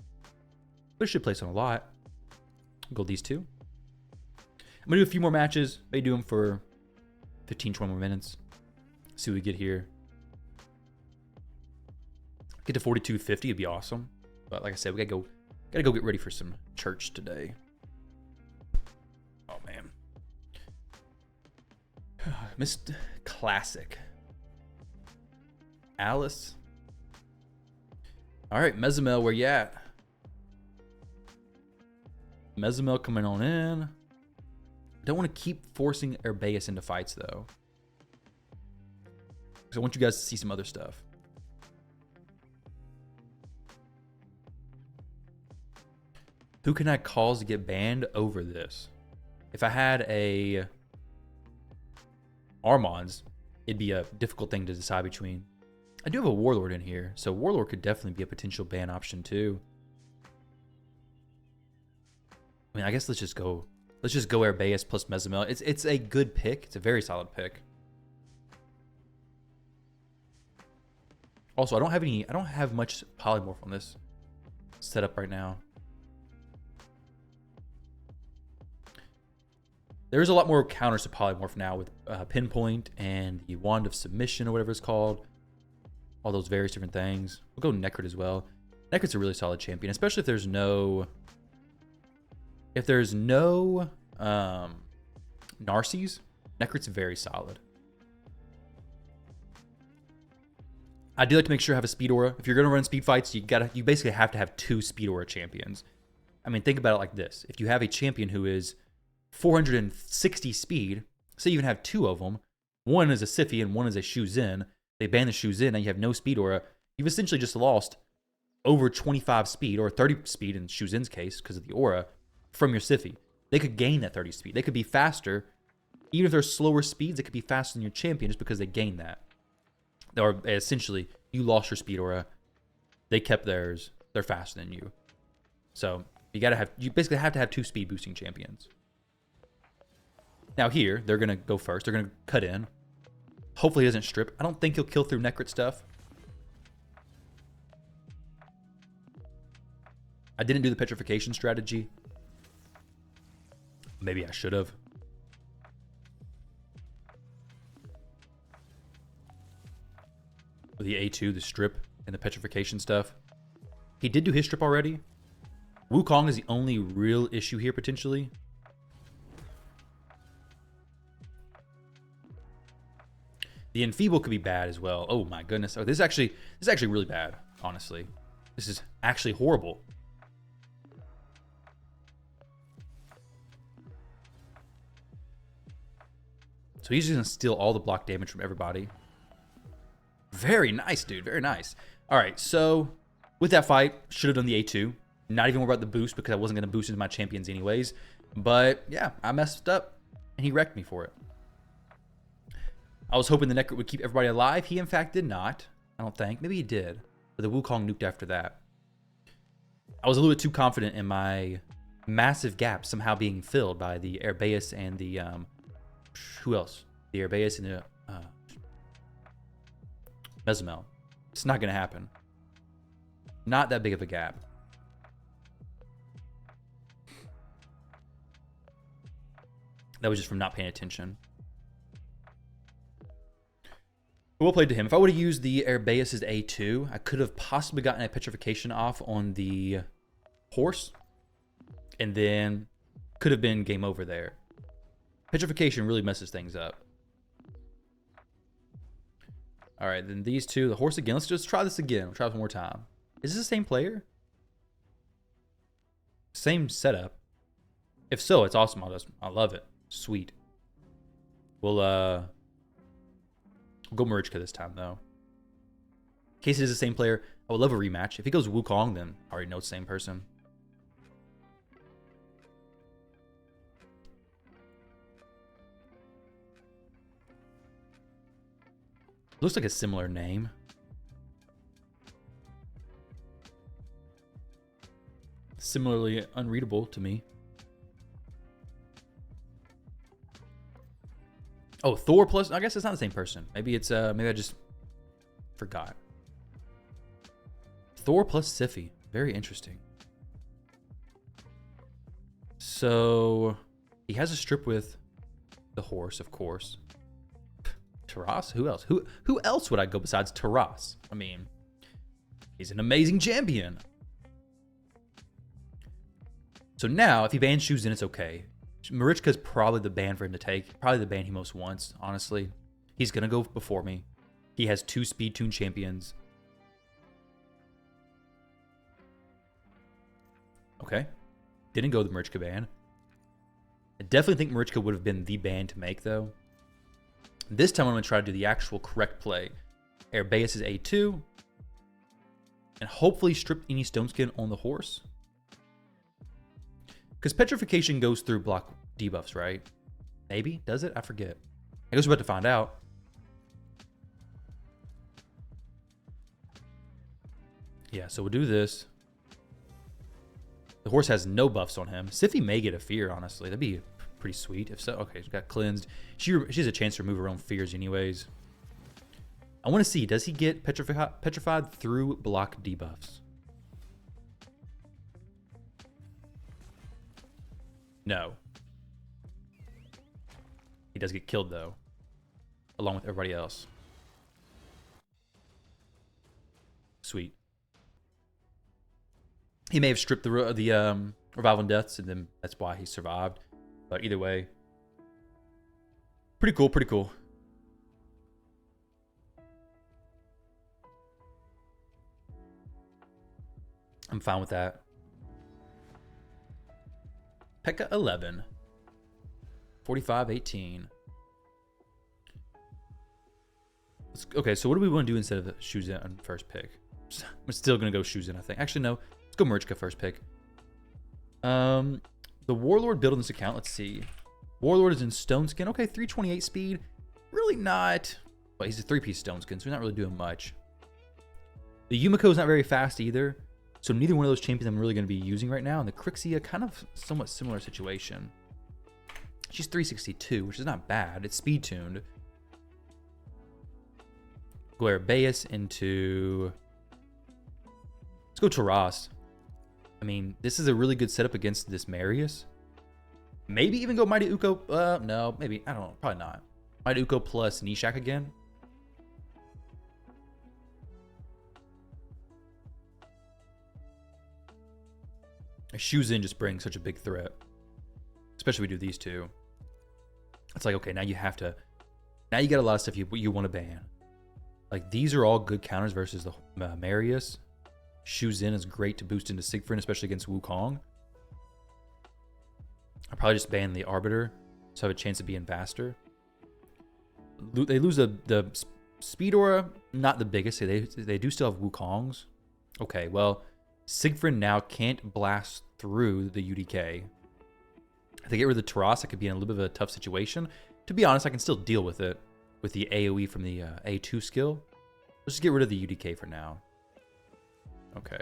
But it should place on a lot. Go these two. I'm going to do a few more matches. Maybe do them for 15, 20 more minutes. See what we get here. Get to 4250 would be awesome. But like I said, we gotta go get ready for some church today. Oh man. Missed classic. Alice. Alright, Mezomel, where you at? Mezomel coming on in. Don't want to keep forcing Herbaeus into fights though. Because I want you guys to see some other stuff. Who can I cause to get banned over this? If I had a Armands, it'd be a difficult thing to decide between. I do have a Warlord in here, so Warlord could definitely be a potential ban option too. I mean, I guess let's just go Herbaeus plus Mezomel. It's a good pick. It's a very solid pick. Also, I don't have much polymorph on this setup right now. There's a lot more counters to polymorph now with pinpoint and the wand of submission or whatever it's called. All those various different things. We'll go Necrit as well. Necrit's a really solid champion, especially if there's no Narcies. Necrit's very solid. I do like to make sure I have a speed aura. If you're gonna run speed fights, you basically have to have 2 speed aura champions. I mean, think about it like this: if you have a champion who is 460 speed, say you even have 2 of them, one is a Siphi and one is a Shuzin. They ban the Shuzin and you have no speed aura. You've essentially just lost over 25 speed or 30 speed in Shuzin's case because of the aura from your Siphi. They could gain that 30 speed. They could be faster. Even if they're slower speeds, they could be faster than your champion just because they gained that. Or essentially, you lost your speed aura. They kept theirs. They're faster than you. So you basically have to have 2 speed boosting champions. Now here, they're gonna go first. They're gonna cut in. Hopefully he doesn't strip. I don't think he'll kill through Necrit stuff. I didn't do the petrification strategy. Maybe I should have. With the A2, the strip, and the petrification stuff. He did do his strip already. Wukong is the only real issue here, potentially. The Enfeeble could be bad as well. Oh my goodness. Oh, this is actually really bad, honestly. This is actually horrible. So he's just gonna steal all the block damage from everybody. Very nice, dude. Very nice. All right, so with that fight, should have done the A2. Not even worry about the boost because I wasn't gonna boost into my champions anyways. But yeah, I messed up and he wrecked me for it. I was hoping the Necrit would keep everybody alive. He, in fact, did not. I don't think. Maybe he did. But the Wukong nuked after that. I was a little bit too confident in my massive gap somehow being filled by the Herbaeus and the... who else? The Herbaeus and the... Mezomel. It's not going to happen. Not that big of a gap. That was just from not paying attention. Well played to him. If I would have used the Herbaeus' A2, I could have possibly gotten a petrification off on the horse. And then could have been game over there. Petrification really messes things up. Alright, then these two. The horse again. Let's just try this again. We'll try this one more time. Is this the same player? Same setup. If so, it's awesome. I love it. Sweet. We'll go Marichka this time, though. In case it is the same player, I would love a rematch. If he goes Wukong, then I already know it's the same person. Looks like a similar name. Similarly unreadable to me. Oh, Thor plus... I guess it's not the same person. Maybe it's... maybe I just forgot. Thor plus Siphi. Very interesting. So... he has a strip with the horse, of course. Taras? Who else? Who else would I go besides Taras? I mean... he's an amazing champion. So now, if he bans Shuzin, it's okay. Marichka's probably the ban for him to take. Probably the ban he most wants, honestly. He's going to go before me. He has 2 speed tune champions. Okay. Didn't go the Marichka ban. I definitely think Marichka would have been the ban to make, though. This time I'm going to try to do the actual correct play. Herbaeus is A2. And hopefully strip any stone skin on the horse. Because petrification goes through block debuffs, right? Maybe? Does it? I forget. I guess we're about to find out. Yeah, so we'll do this. The horse has no buffs on him. Siphi may get a fear, honestly. That'd be pretty sweet. If so, okay, she got cleansed. She has a chance to remove her own fears anyways. I want to see, does he get petrified through block debuffs? No. He does get killed, though, along with everybody else. Sweet. He may have stripped the Revival and Deaths, and then that's why he survived. But either way, pretty cool, pretty cool. I'm fine with that. Pekka 11. 45-18. Okay, so what do we want to do instead of Shuzin on first pick? I'm still going to go Shuzin, I think. Actually, no. Let's go Marichka first pick. The Warlord build on this account, let's see. Warlord is in Stone Skin. Okay, 328 speed. Really not... But he's a 3-piece Stone Skin, so he's not really doing much. The Yumiko's not very fast either. So neither one of those champions I'm really going to be using right now. And the Crixia, kind of somewhat similar situation. She's 362, which is not bad. It's speed tuned. Go Arabeus into... Let's go Taras. I mean, this is a really good setup against this Marius. Maybe even go Mighty Uko. No, maybe. I don't know. Probably not. Mighty Uko plus Nishak again. Shuzin just brings such a big threat. Especially if we do these two. It's like, okay, now you have to... Now you got a lot of stuff you want to ban. Like, these are all good counters versus the Marius. Shuzin is great to boost into Siegfried, especially against Wukong. I'll probably just ban the Arbiter, so I have a chance of being faster. They lose the Speed Aura, not the biggest. They do still have Wukongs. Okay, well, Siegfried now can't blast through the UDK. If they get rid of the Taras, I could be in a little bit of a tough situation. To be honest, I can still deal with it with the AoE from the A2 skill. Let's just get rid of the UDK for now. Okay.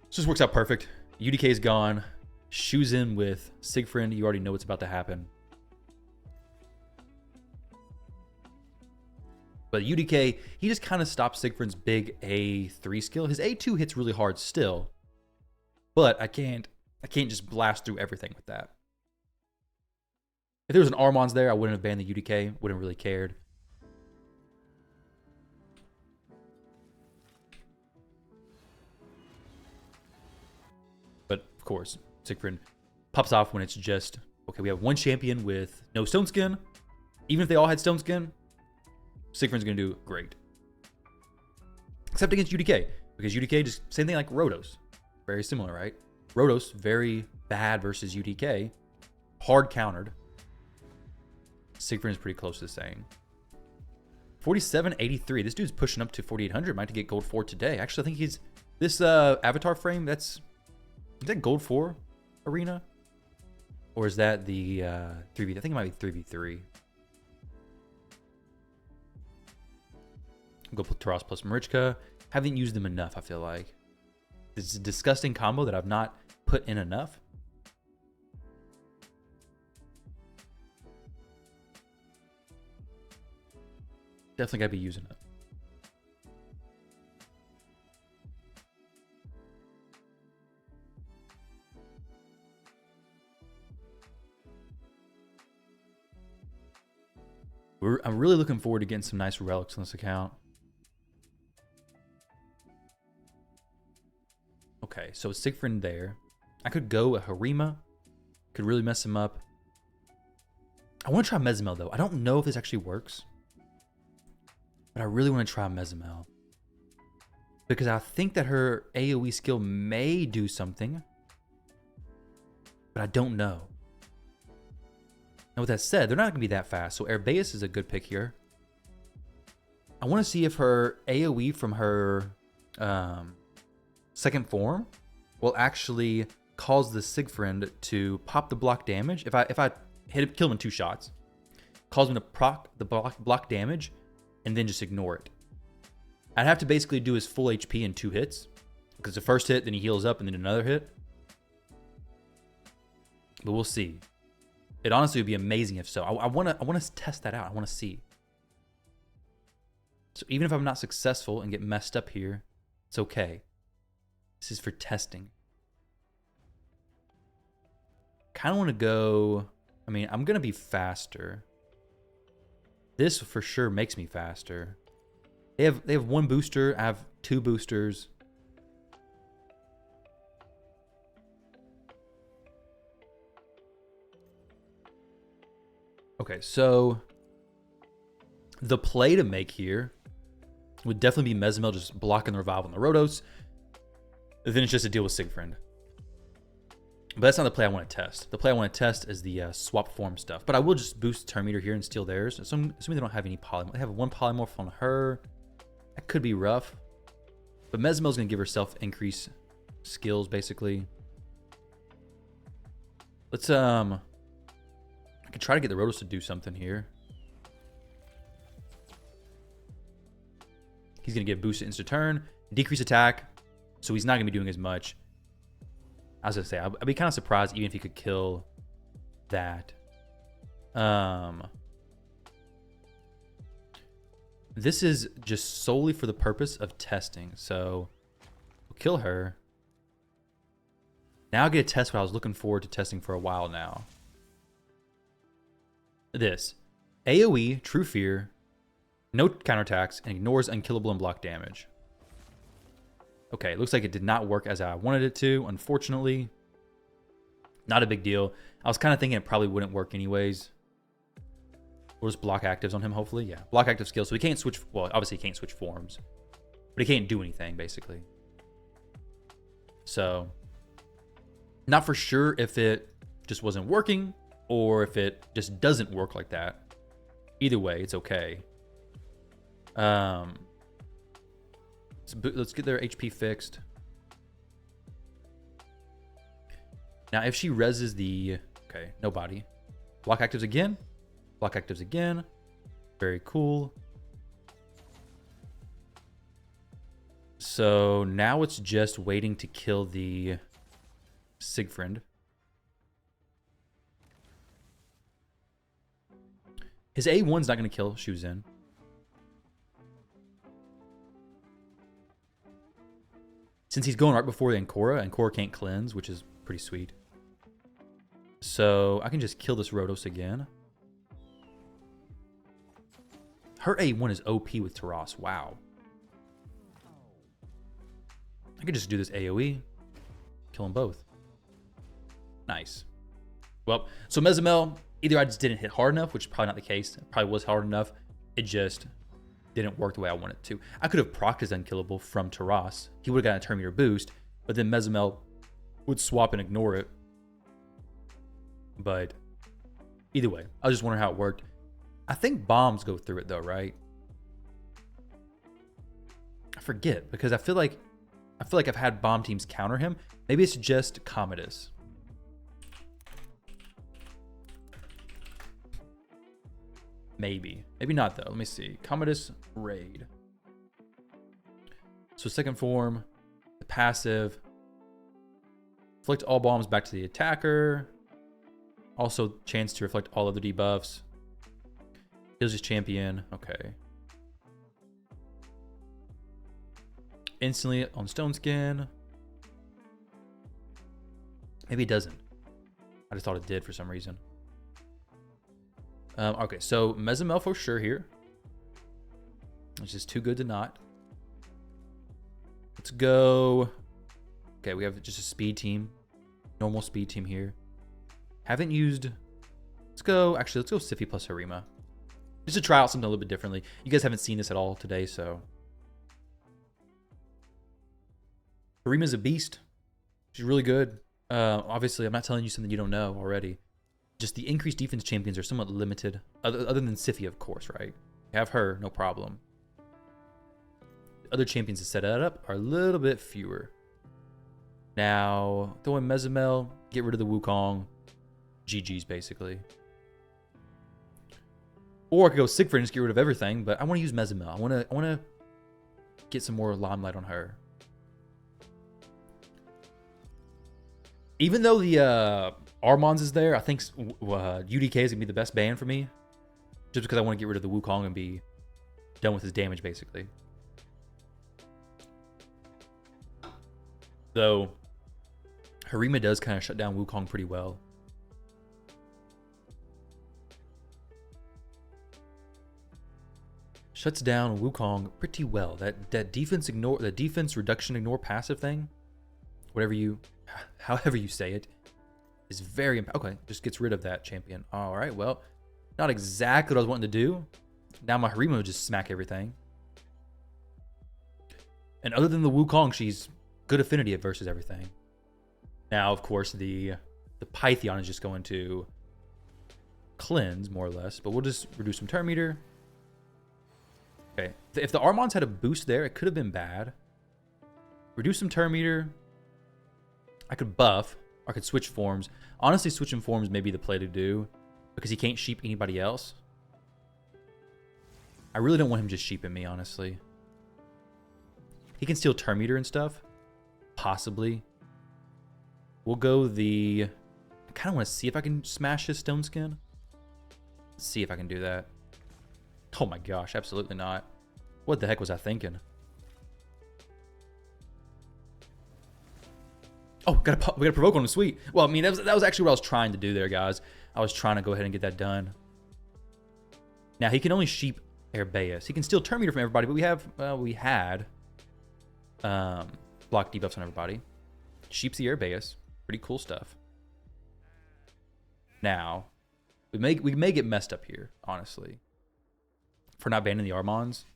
This just works out perfect. UDK is gone. Shuzin with Siegfried. You already know what's about to happen. But UDK, he just kind of stops Siegfried's big A3 skill. His A2 hits really hard still. But I can't just blast through everything with that. If there was an Armons there, I wouldn't have banned the UDK. Wouldn't have really cared. But of course, Siegfried pops off when it's just, okay, we have one champion with no Stone Skin. Even if they all had Stone Skin, Siegfried's going to do great. Except against UDK. Because UDK just, same thing like Rhodos. Very similar, right? Rhodos, very bad versus UDK. Hard countered. Siegfried is pretty close to the same. 4783. This dude's pushing up to 4800. Might get gold 4 today. Actually, I think he's... This avatar frame, is that gold 4 arena? Or is that the 3v... I think it might be 3v3. Go Taras plus Marichka. Haven't used them enough, I feel like. This is a disgusting combo that I've not put in enough. Definitely gotta be using it. I'm really looking forward to getting some nice relics on this account. Okay, so Siegfried there. I could go a Harima. Could really mess him up. I want to try Mezomel, though. I don't know if this actually works. But I really want to try Mezomel. Because I think that her AoE skill may do something. But I don't know. Now with that said, they're not going to be that fast. So Arabeus is a good pick here. I want to see if her AoE from her second form will actually cause the Siegfried to pop the block damage. If I kill him in 2 shots, cause him to proc the block damage, and then just ignore it. I'd have to basically do his full HP in 2 hits. Because the first hit, then he heals up, and then another hit. But we'll see. It honestly would be amazing if so. I want to test that out. I want to see. So even if I'm not successful and get messed up here, it's okay. This is for testing. Kind of want to go... I mean, I'm going to be faster. This for sure makes me faster. They have one booster. I have 2 boosters. Okay, so the play to make here would definitely be Mezomel just blocking the revival on the Rotos. Then it's just a deal with Siegfried. But that's not the play I want to test. The play I want to test is the swap form stuff. But I will just boost turn meter here and steal theirs. Assuming they don't have any polymorph. They have 1 polymorph on her. That could be rough. But Mezomel's going to give herself increase skills, basically. Let's, I could try to get the Rotos to do something here. He's going to get boosted instant turn, decrease attack, so he's not going to be doing as much. I was going to say, I'd be kind of surprised even if he could kill that. This is just solely for the purpose of testing, so we'll kill her. Now I get to test what I was looking forward to testing for a while now. This. AoE, True Fear, no counterattacks, and ignores unkillable and block damage. Okay, it looks like it did not work as I wanted it to, unfortunately. Not a big deal. I was kind of thinking it probably wouldn't work anyways. We'll just block actives on him, hopefully. Yeah, block active skills. So he can't switch, well, obviously he can't switch forms. But he can't do anything, basically. So, not for sure if it just wasn't working or if it just doesn't work like that. Either way, it's okay. Let's get their HP fixed. Now, if she reses the... Okay, no body. Block actives again. Block actives again. Very cool. So now it's just waiting to kill the Siegfried. His A1's not going to kill Shuzin. Since he's going right before the Ancora, and Ancora can't cleanse, which is pretty sweet. So I can just kill this Rotos again. Her A1 is OP with Taras. Wow. I could just do this AoE. Kill them both. Nice. Well, so Mezomel, either I just didn't hit hard enough, which is probably not the case. It probably was hard enough. It just didn't work the way I wanted it to. I could have procced his unkillable from Taras. He would have gotten a turn meter boost, but then Mezomel would swap and ignore it. But either way, I was just wondering how it worked. I think bombs go through it though, right? I forget because I feel like I've had bomb teams counter him. Maybe it's just Commodus. Maybe not though. Let me see. Commodus raid. So second form, the passive. Reflect all bombs back to the attacker. Also chance to reflect all other debuffs. Heals his champion. Okay. Instantly on Stone Skin. Maybe it doesn't. I just thought it did for some reason. Okay, so Mezomel for sure here. Which is too good to not. Let's go. Okay, we have just a speed team. Normal speed team here. Haven't used... Let's go Sify plus Harima. Just to try out something a little bit differently. You guys haven't seen this at all today, so... Harima's a beast. She's really good. Obviously, I'm not telling you something you don't know already. Just the increased defense champions are somewhat limited. Other than Sify, of course, right? You have her, no problem. Other champions to set that up are a little bit fewer. Now, throw in Mezomel, get rid of the Wukong. GG's, basically. Or I could go Siegfried and just get rid of everything, but I want to use Mezomel. I want to get some more limelight on her. Even though the Armons is there, I think UDK is going to be the best ban for me. Just because I want to get rid of the Wukong and be done with his damage, basically. Though, Harima does kind of shut down Wukong pretty well. Shuts down Wukong pretty well. That defense ignore, the defense reduction ignore passive thing, however you say it, is very okay. Just gets rid of that champion. All right, well, not exactly what I was wanting to do. Now my Harima would just smack everything. And other than the Wukong, she's good affinity versus everything. Now, of course, the Pythion is just going to cleanse more or less, but we'll just reduce some turn meter. Okay, if the Armons had a boost there, it could have been bad. Reduce some turn meter. I could buff, or I could switch forms. Honestly, switching forms may be the play to do, because he can't sheep anybody else. I really don't want him just sheeping me, honestly. He can steal turn meter and stuff. Possibly. We'll go the... I kind of want to see if I can smash his stone skin. Let's see if I can do that. Oh my gosh, absolutely not. What the heck was I thinking? Oh, we gotta provoke on him, sweet. Well, I mean, that was actually what I was trying to do there, guys. I was trying to go ahead and get that done. Now, he can only sheep Airbeus. He can steal turn meter from everybody, but we had block debuffs on everybody. Sheeps the Airbeus. Pretty cool stuff. Now, we may get messed up here, honestly, for not banning the Armons.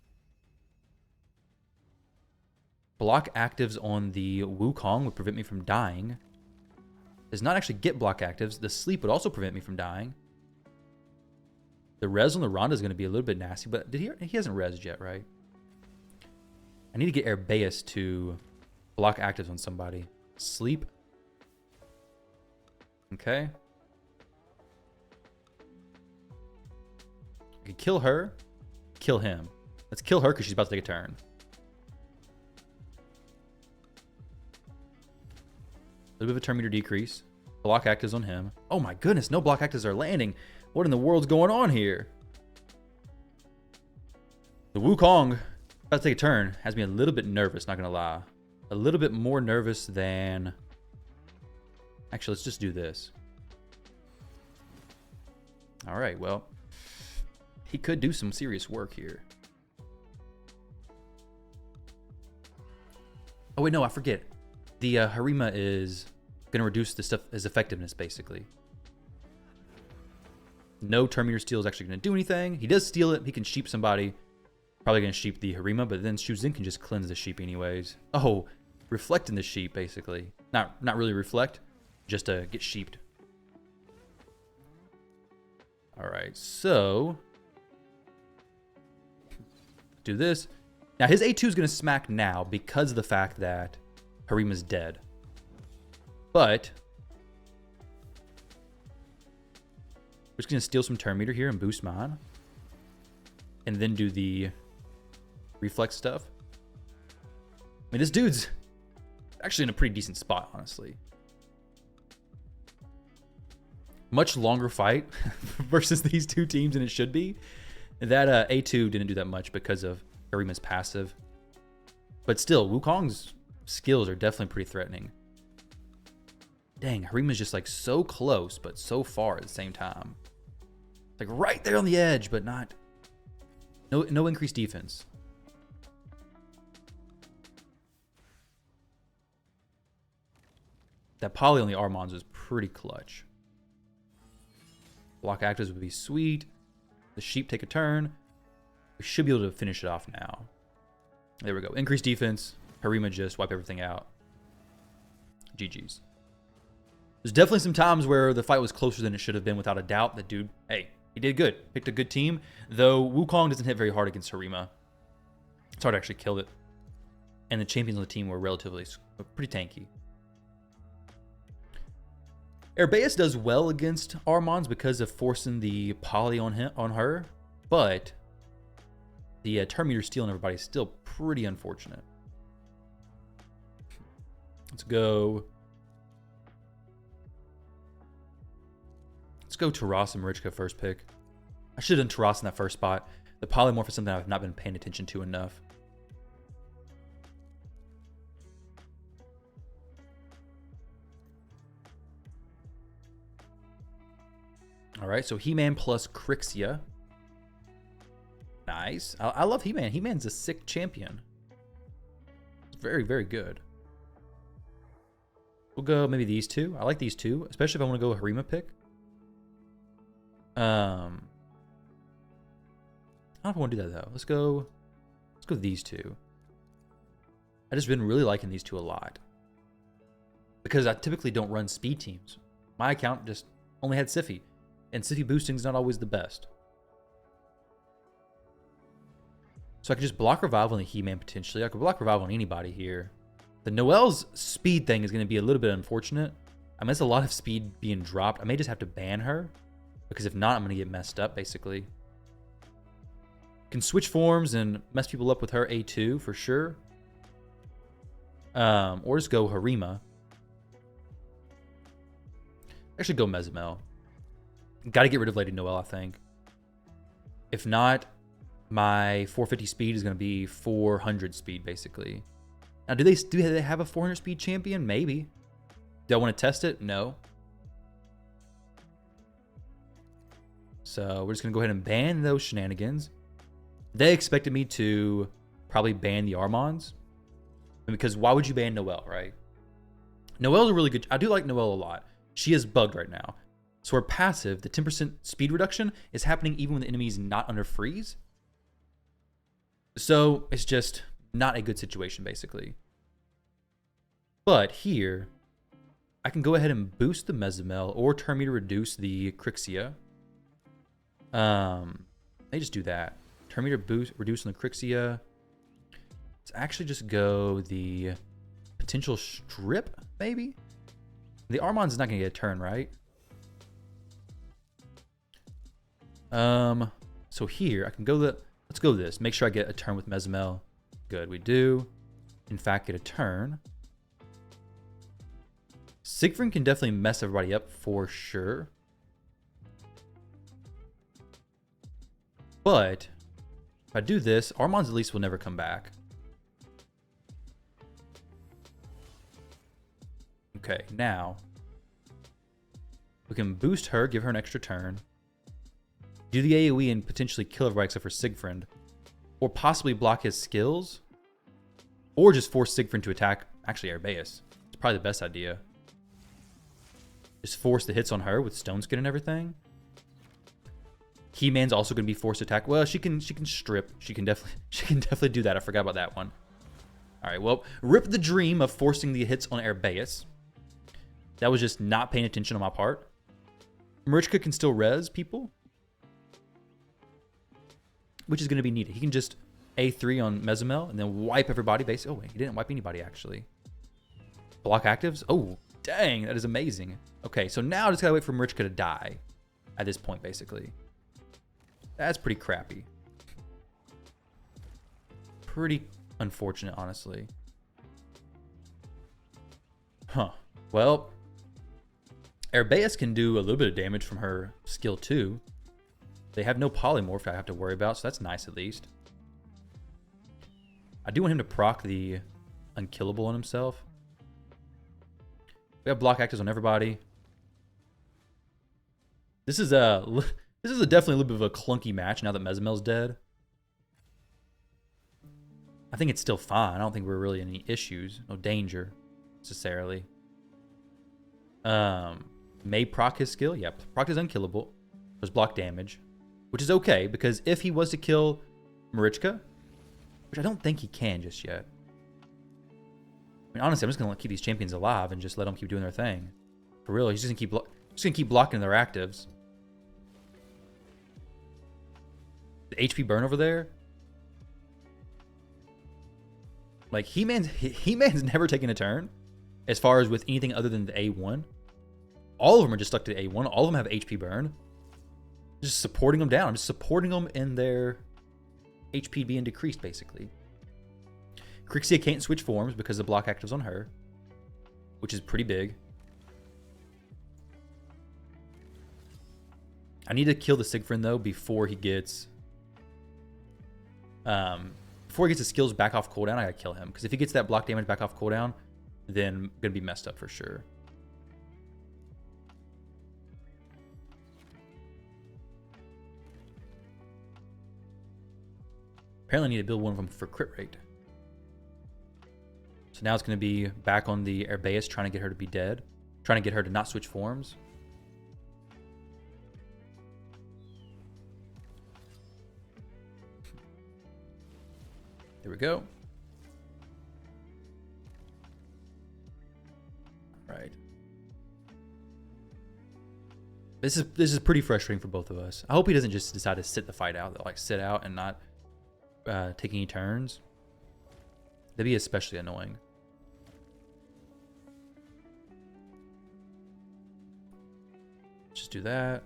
Block actives on the Wukong would prevent me from dying. Does not actually get block actives. The sleep would also prevent me from dying. The res on the Ronda is going to be a little bit nasty, but he hasn't resed yet, right? I need to get Airbeus to block actives on somebody. Sleep. Okay. I could kill her. Kill him. Let's kill her because she's about to take a turn. A little bit of a turn meter decrease. Block actives on him. Oh my goodness, no block actives are landing. What in the world's going on here? The Wukong, about to take a turn, has me a little bit nervous, not gonna lie. A little bit more nervous than... Actually, let's just do this. All right, well, he could do some serious work here. Oh wait, no, I forget. The Harima is going to reduce the stuff his effectiveness, basically. No turn meter steal is actually going to do anything. He does steal it. He can sheep somebody. Probably going to sheep the Harima, but then Shuzin can just cleanse the sheep anyways. Oh, reflecting the sheep, basically. Not really reflect, just to get sheeped. All right, so... do this. Now, his A2 is going to smack now because of the fact that Harima's dead. But we're just going to steal some turn meter here and boost mine. And then do the reflex stuff. I mean, this dude's actually in a pretty decent spot, honestly. Much longer fight versus these two teams than it should be. That A2 didn't do that much because of Harima's passive. But still, Wukong's skills are definitely pretty threatening. Dang, Harima's just like so close, but so far at the same time. Like right there on the edge, but not... No increased defense. That poly on the Armons is pretty clutch. Block actives would be sweet. The sheep take a turn. We should be able to finish it off now. There we go. Increased defense. Harima just wipe everything out. GG's. There's definitely some times where the fight was closer than it should have been, without a doubt. That dude, hey, he did good. Picked a good team. Though Wukong doesn't hit very hard against Harima. It's hard to actually kill it. And the champions on the team were relatively pretty tanky. Airbeus does well against Armons because of forcing the poly on her, but the turn meter steal on everybody is still pretty unfortunate. Let's go Taras and Marichka first pick. I should have done Taras in that first spot. The polymorph is something I've not been paying attention to enough. All right, so He-Man plus Crixia. Nice. I love He-Man. He-Man's a sick champion. It's very, very good. We'll go maybe these two. I like these two, especially if I want to go a Harima pick. I don't know if I want to do that though. Let's go these two. I just been really liking these two a lot. Because I typically don't run speed teams. My account just only had Siphi. And Siphi boosting is not always the best. So I could just block Revival on the He-Man potentially. I could block Revival on anybody here. The Noelle's speed thing is going to be a little bit unfortunate. I mean, that's a lot of speed being dropped. I may just have to ban her. Because if not, I'm going to get messed up, basically. Can switch forms and mess people up with her A2 for sure. Or just go Harima. Actually, go Mezomel. Got to get rid of Lady Noelle, I think. If not, my 450 speed is going to be 400 speed, basically. Now, do they have a 400 speed champion? Maybe. Do I want to test it? No. So we're just going to go ahead and ban those shenanigans. They expected me to probably ban the Armons. Because why would you ban Noelle, right? Noelle's a really good... I do like Noelle a lot. She is bugged right now. So her passive, the 10% speed reduction, is happening even when the enemy is not under freeze. So it's just not a good situation, basically. But here, I can go ahead and boost the Mezomel or turn me to reduce the Crixia. They just do that. Turn me to reduce on the Crixia. Let's actually just go the potential strip, maybe? The Armon's is not going to get a turn, right? So here, I can go let's go this. Make sure I get a turn with Mezomel. Good, we do. In fact, get a turn. Siegfried can definitely mess everybody up for sure. But if I do this, Armand's at least will never come back. Okay, now we can boost her, give her an extra turn, do the AoE and potentially kill everybody except for Siegfried, or possibly block his skills, or just force Siegfried to attack actually Arbeus. It's probably the best idea. Just force the hits on her with Stone Skin and everything. He-Man's also going to be forced to attack. Well, she can strip. She can definitely do that. I forgot about that one. All right, well, rip the dream of forcing the hits on Arbeus. That was just not paying attention on my part. Marichka can still res people, which is going to be needed. He can just A3 on Mezomel and then wipe everybody. Oh, wait, he didn't wipe anybody, actually. Block actives? Oh, dang, that is amazing. Okay, so now I just got to wait for Marichka to die at this point, basically. That's pretty crappy. Pretty unfortunate, honestly. Huh. Well, Arbeus can do a little bit of damage from her skill too. They have no polymorph I have to worry about, so that's nice at least. I do want him to proc the unkillable on himself. We have block actives on everybody. This is definitely a little bit of a clunky match now that Mezomel's dead. I think it's still fine. I don't think we're really in any issues. No danger, necessarily. May proc his skill. Yep. Proc is unkillable. Does block damage. Which is okay, because if he was to kill Marichka, which I don't think he can just yet. I mean, honestly, I'm just going to keep these champions alive and just let them keep doing their thing. For real, he's just going to keep blocking their actives. The HP burn over there. Like, He-Man's never taken a turn as far as with anything other than the A1. All of them are just stuck to the A1. All of them have HP burn. Just supporting them down. Just supporting them in their HP being decreased, basically. Crixia can't switch forms because the block active's on her, which is pretty big. I need to kill the Siegfried, though, before he gets Before he gets his skills back off cooldown, I gotta kill him. Because if he gets that block damage back off cooldown, then gonna be messed up for sure. Apparently I need to build one of them for crit rate. So now it's going to be back on the Herbaeus, trying to get her to be dead. Trying to get her to not switch forms. There we go. All right. This is pretty frustrating for both of us. I hope he doesn't just decide to sit the fight out, like sit out and not take any turns. That'd be especially annoying. Just do that.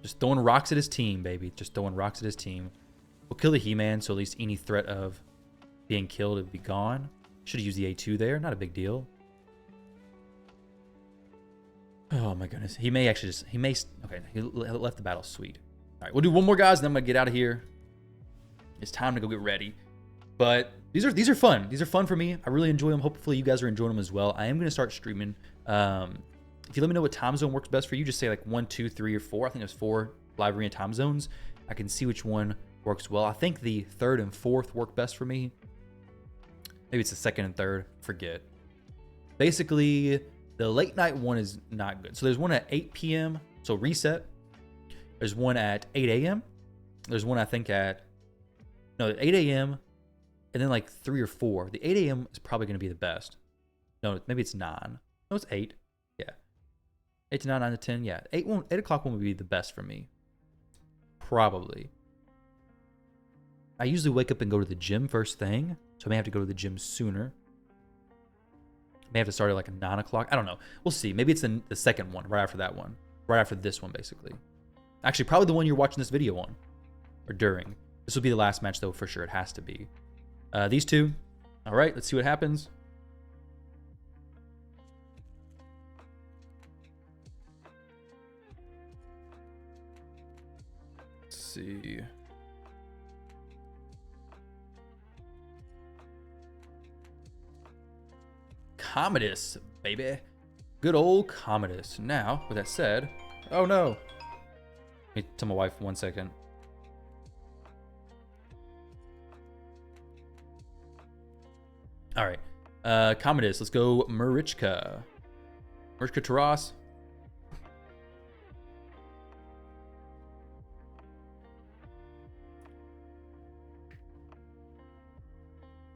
Just throwing rocks at his team, baby. Just throwing rocks at his team. We'll kill the He-Man, so at least any threat of being killed would be gone. Should have used the A2 there. Not a big deal. Oh my goodness. He may actually just... Okay, he left the battle. Sweet. All right, we'll do one more, guys, and then I'm going to get out of here. It's time to go get ready. But these are fun. These are fun for me. I really enjoy them. Hopefully you guys are enjoying them as well. I am going to start streaming. If you let me know what time zone works best for you, just say like 1, 2, 3, or 4. I think there's 4 live arena time zones. I can see which one works well. I think the 3rd and 4th work best for me. Maybe it's the 2nd and 3rd. Forget. Basically, the late night one is not good. So there's one at 8 p.m. So reset. There's one at 8 a.m. There's one I think at 8 a.m. and then like 3 or 4. The 8 a.m. is probably going to be the best. No, maybe it's 9. No, it's 8. Yeah. 8 to 9, 9 to 10. Yeah. 8 o'clock one would be the best for me. Probably. I usually wake up and go to the gym first thing. So I may have to go to the gym sooner. May have to start at like 9 o'clock. I don't know. We'll see. Maybe it's the second one, right after that one. Right after this one, basically. Actually, probably the one you're watching this video on. Or during. This will be the last match, though, for sure. It has to be. These two. All right, let's see what happens. Let's see. Commodus, baby. Good old Commodus. Now, with that said... Oh, no. Let me tell my wife 1 second. All right. Commodus, let's go Marichka. Marichka Taras.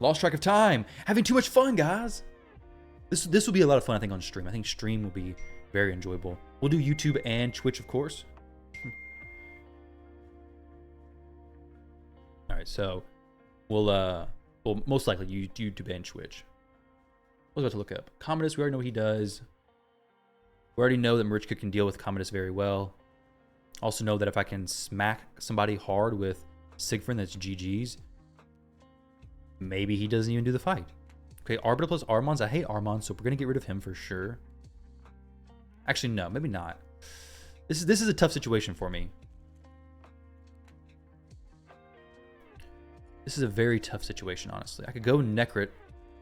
Lost track of time. Having too much fun, guys. This will be a lot of fun, I think, on stream. I think stream will be very enjoyable. We'll do YouTube and Twitch, of course. All right, so we'll most likely YouTube and Twitch. I was about to look up Commodus. We already know what he does. We already know that Marichka can deal with Commodus very well. Also know that if I can smack somebody hard with Siegfried, that's GG's. Maybe he doesn't even do the fight. Okay, Arbiter plus Armons. I hate Armons, so we're going to get rid of him for sure. Actually, no, maybe not. This is a tough situation for me. This is a very tough situation, honestly. I could go Necrit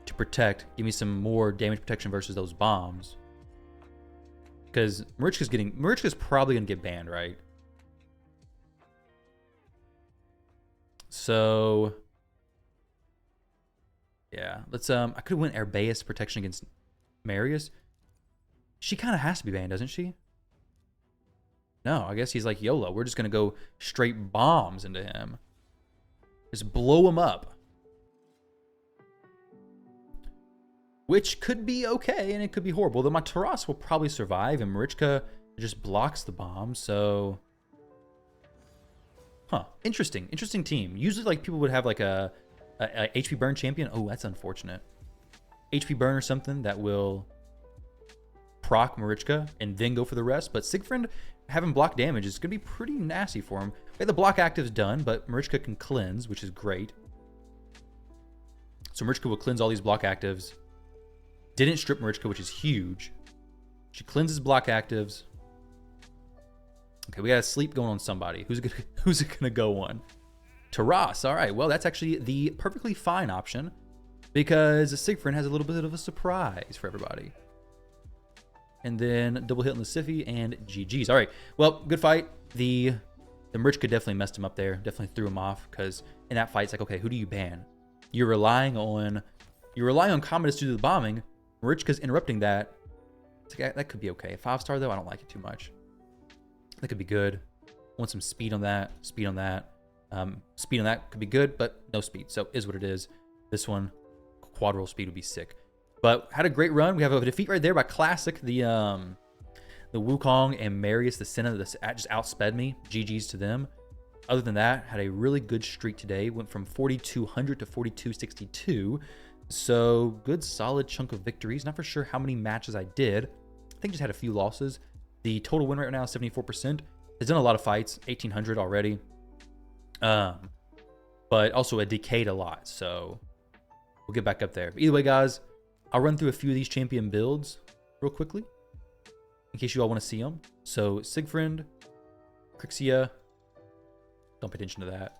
to protect, give me some more damage protection versus those bombs. Because Marichka's probably going to get banned, right? So... yeah, let's I could win Herbaeus protection against Marius. She kind of has to be banned, doesn't she? No, I guess he's like YOLO. We're just gonna go straight bombs into him. Just blow him up. Which could be okay and it could be horrible. Though my Taras will probably survive and Marichka just blocks the bomb, so huh. Interesting team. Usually like people would have like a HP burn champion. Oh, that's unfortunate. HP burn or something that will proc Marichka and then go for the rest. But Siegfried having block damage is going to be pretty nasty for him. Okay, the block active's done, but Marichka can cleanse, which is great. So Marichka will cleanse all these block actives. Didn't strip Marichka, which is huge. She cleanses block actives. Okay, we got a sleep going on somebody. Who's it gonna go on? Taras. All right. Well, that's actually the perfectly fine option because Siegfried has a little bit of a surprise for everybody. And then double hit on the Siffy and GG's. All right. Well, good fight. The Marichka definitely messed him up there. Definitely threw him off because in that fight, it's like, okay, who do you ban? You're relying on Commodus to do the bombing. Marichka's interrupting that. It's like, that could be okay. 5-star though, I don't like it too much. That could be good. Want some speed on that. Speed on that. Speed on that could be good, but no speed. So is what it is. This one, quad roll speed would be sick. But had a great run. We have a defeat right there by Classic. The Wukong and Marius, the Senna, that just outsped me. GG's to them. Other than that, had a really good streak today. Went from 4,200 to 4,262. So good solid chunk of victories. Not for sure how many matches I did. I think just had a few losses. The total win rate right now is 74%. Has done a lot of fights, 1,800 already. But also it decayed a lot. So we'll get back up there. But either way, guys, I'll run through a few of these champion builds real quickly in case you all want to see them. So Siegfried, Crixia, don't pay attention to that.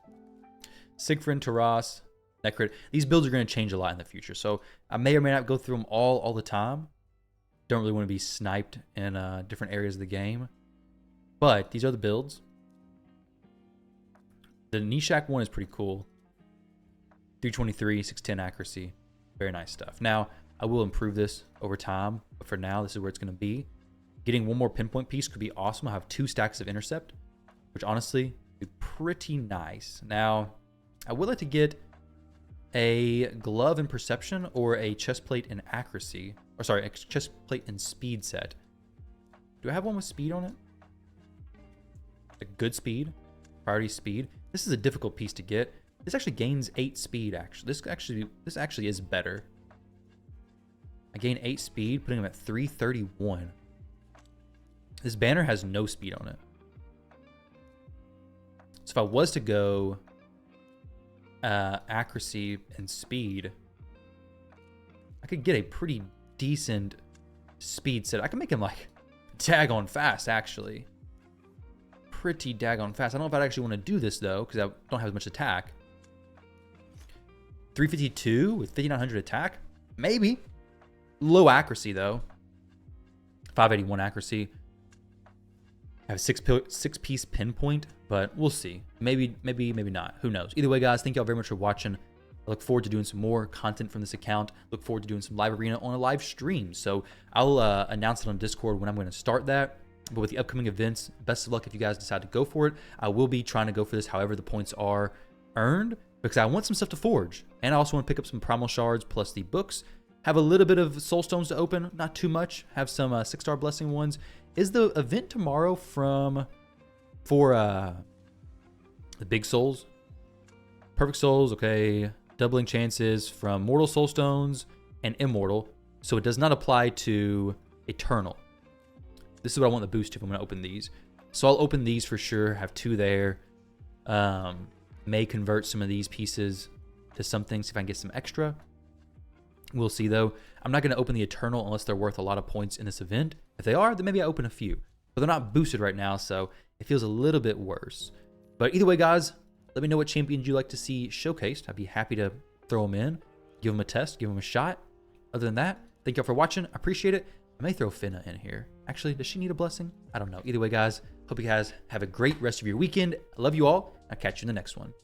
Siegfried, Taras, Necrit. These builds are going to change a lot in the future. So I may or may not go through them all the time. Don't really want to be sniped in different areas of the game. But these are the builds. The Nishak one is pretty cool. 323, 610 accuracy. Very nice stuff. Now, I will improve this over time, but for now, this is where it's going to be. Getting one more pinpoint piece could be awesome. I'll have 2 stacks of intercept, which honestly would be pretty nice. Now, I would like to get a glove in perception or a chest plate in accuracy. Or sorry, a chest plate in speed set. Do I have one with speed on it? A good speed, priority speed. This is a difficult piece to get. This actually gains 8 speed. Actually, this actually is better. I gain 8 speed, putting him at 331. This banner has no speed on it. So if I was to go accuracy and speed, I could get a pretty decent speed set. I can make him like daggone fast, actually. Pretty daggone fast. I don't know if I'd actually want to do this though, because I don't have as much attack. 352 with 5,900 attack? Maybe. Low accuracy though. 581 accuracy. I have a 6-piece pinpoint, but we'll see. Maybe not. Who knows? Either way, guys, thank y'all very much for watching. I look forward to doing some more content from this account. Look forward to doing some live arena on a live stream. So I'll announce it on Discord when I'm going to start that. But with the upcoming events, best of luck if you guys decide to go for it. I will be trying to go for this however the points are earned because I want some stuff to forge. And I also want to pick up some primal shards plus the books. Have a little bit of soul stones to open, not too much. Have some 6-star blessing ones. Is the event tomorrow for the big souls? Perfect souls, okay. Doubling chances from mortal soul stones and immortal. So it does not apply to eternal. This is what I want the boost to if I'm going to open these. So I'll open these for sure. Have 2 there. May convert some of these pieces to something. See if I can get some extra. We'll see though. I'm not going to open the Eternal unless they're worth a lot of points in this event. If they are, then maybe I open a few. But they're not boosted right now, so it feels a little bit worse. But either way, guys, let me know what champions you'd like to see showcased. I'd be happy to throw them in, give them a test, give them a shot. Other than that, thank y'all for watching. I appreciate it. I may throw Finna in here. Actually, does she need a blessing? I don't know. Either way, guys, hope you guys have a great rest of your weekend. I love you all. I'll catch you in the next one.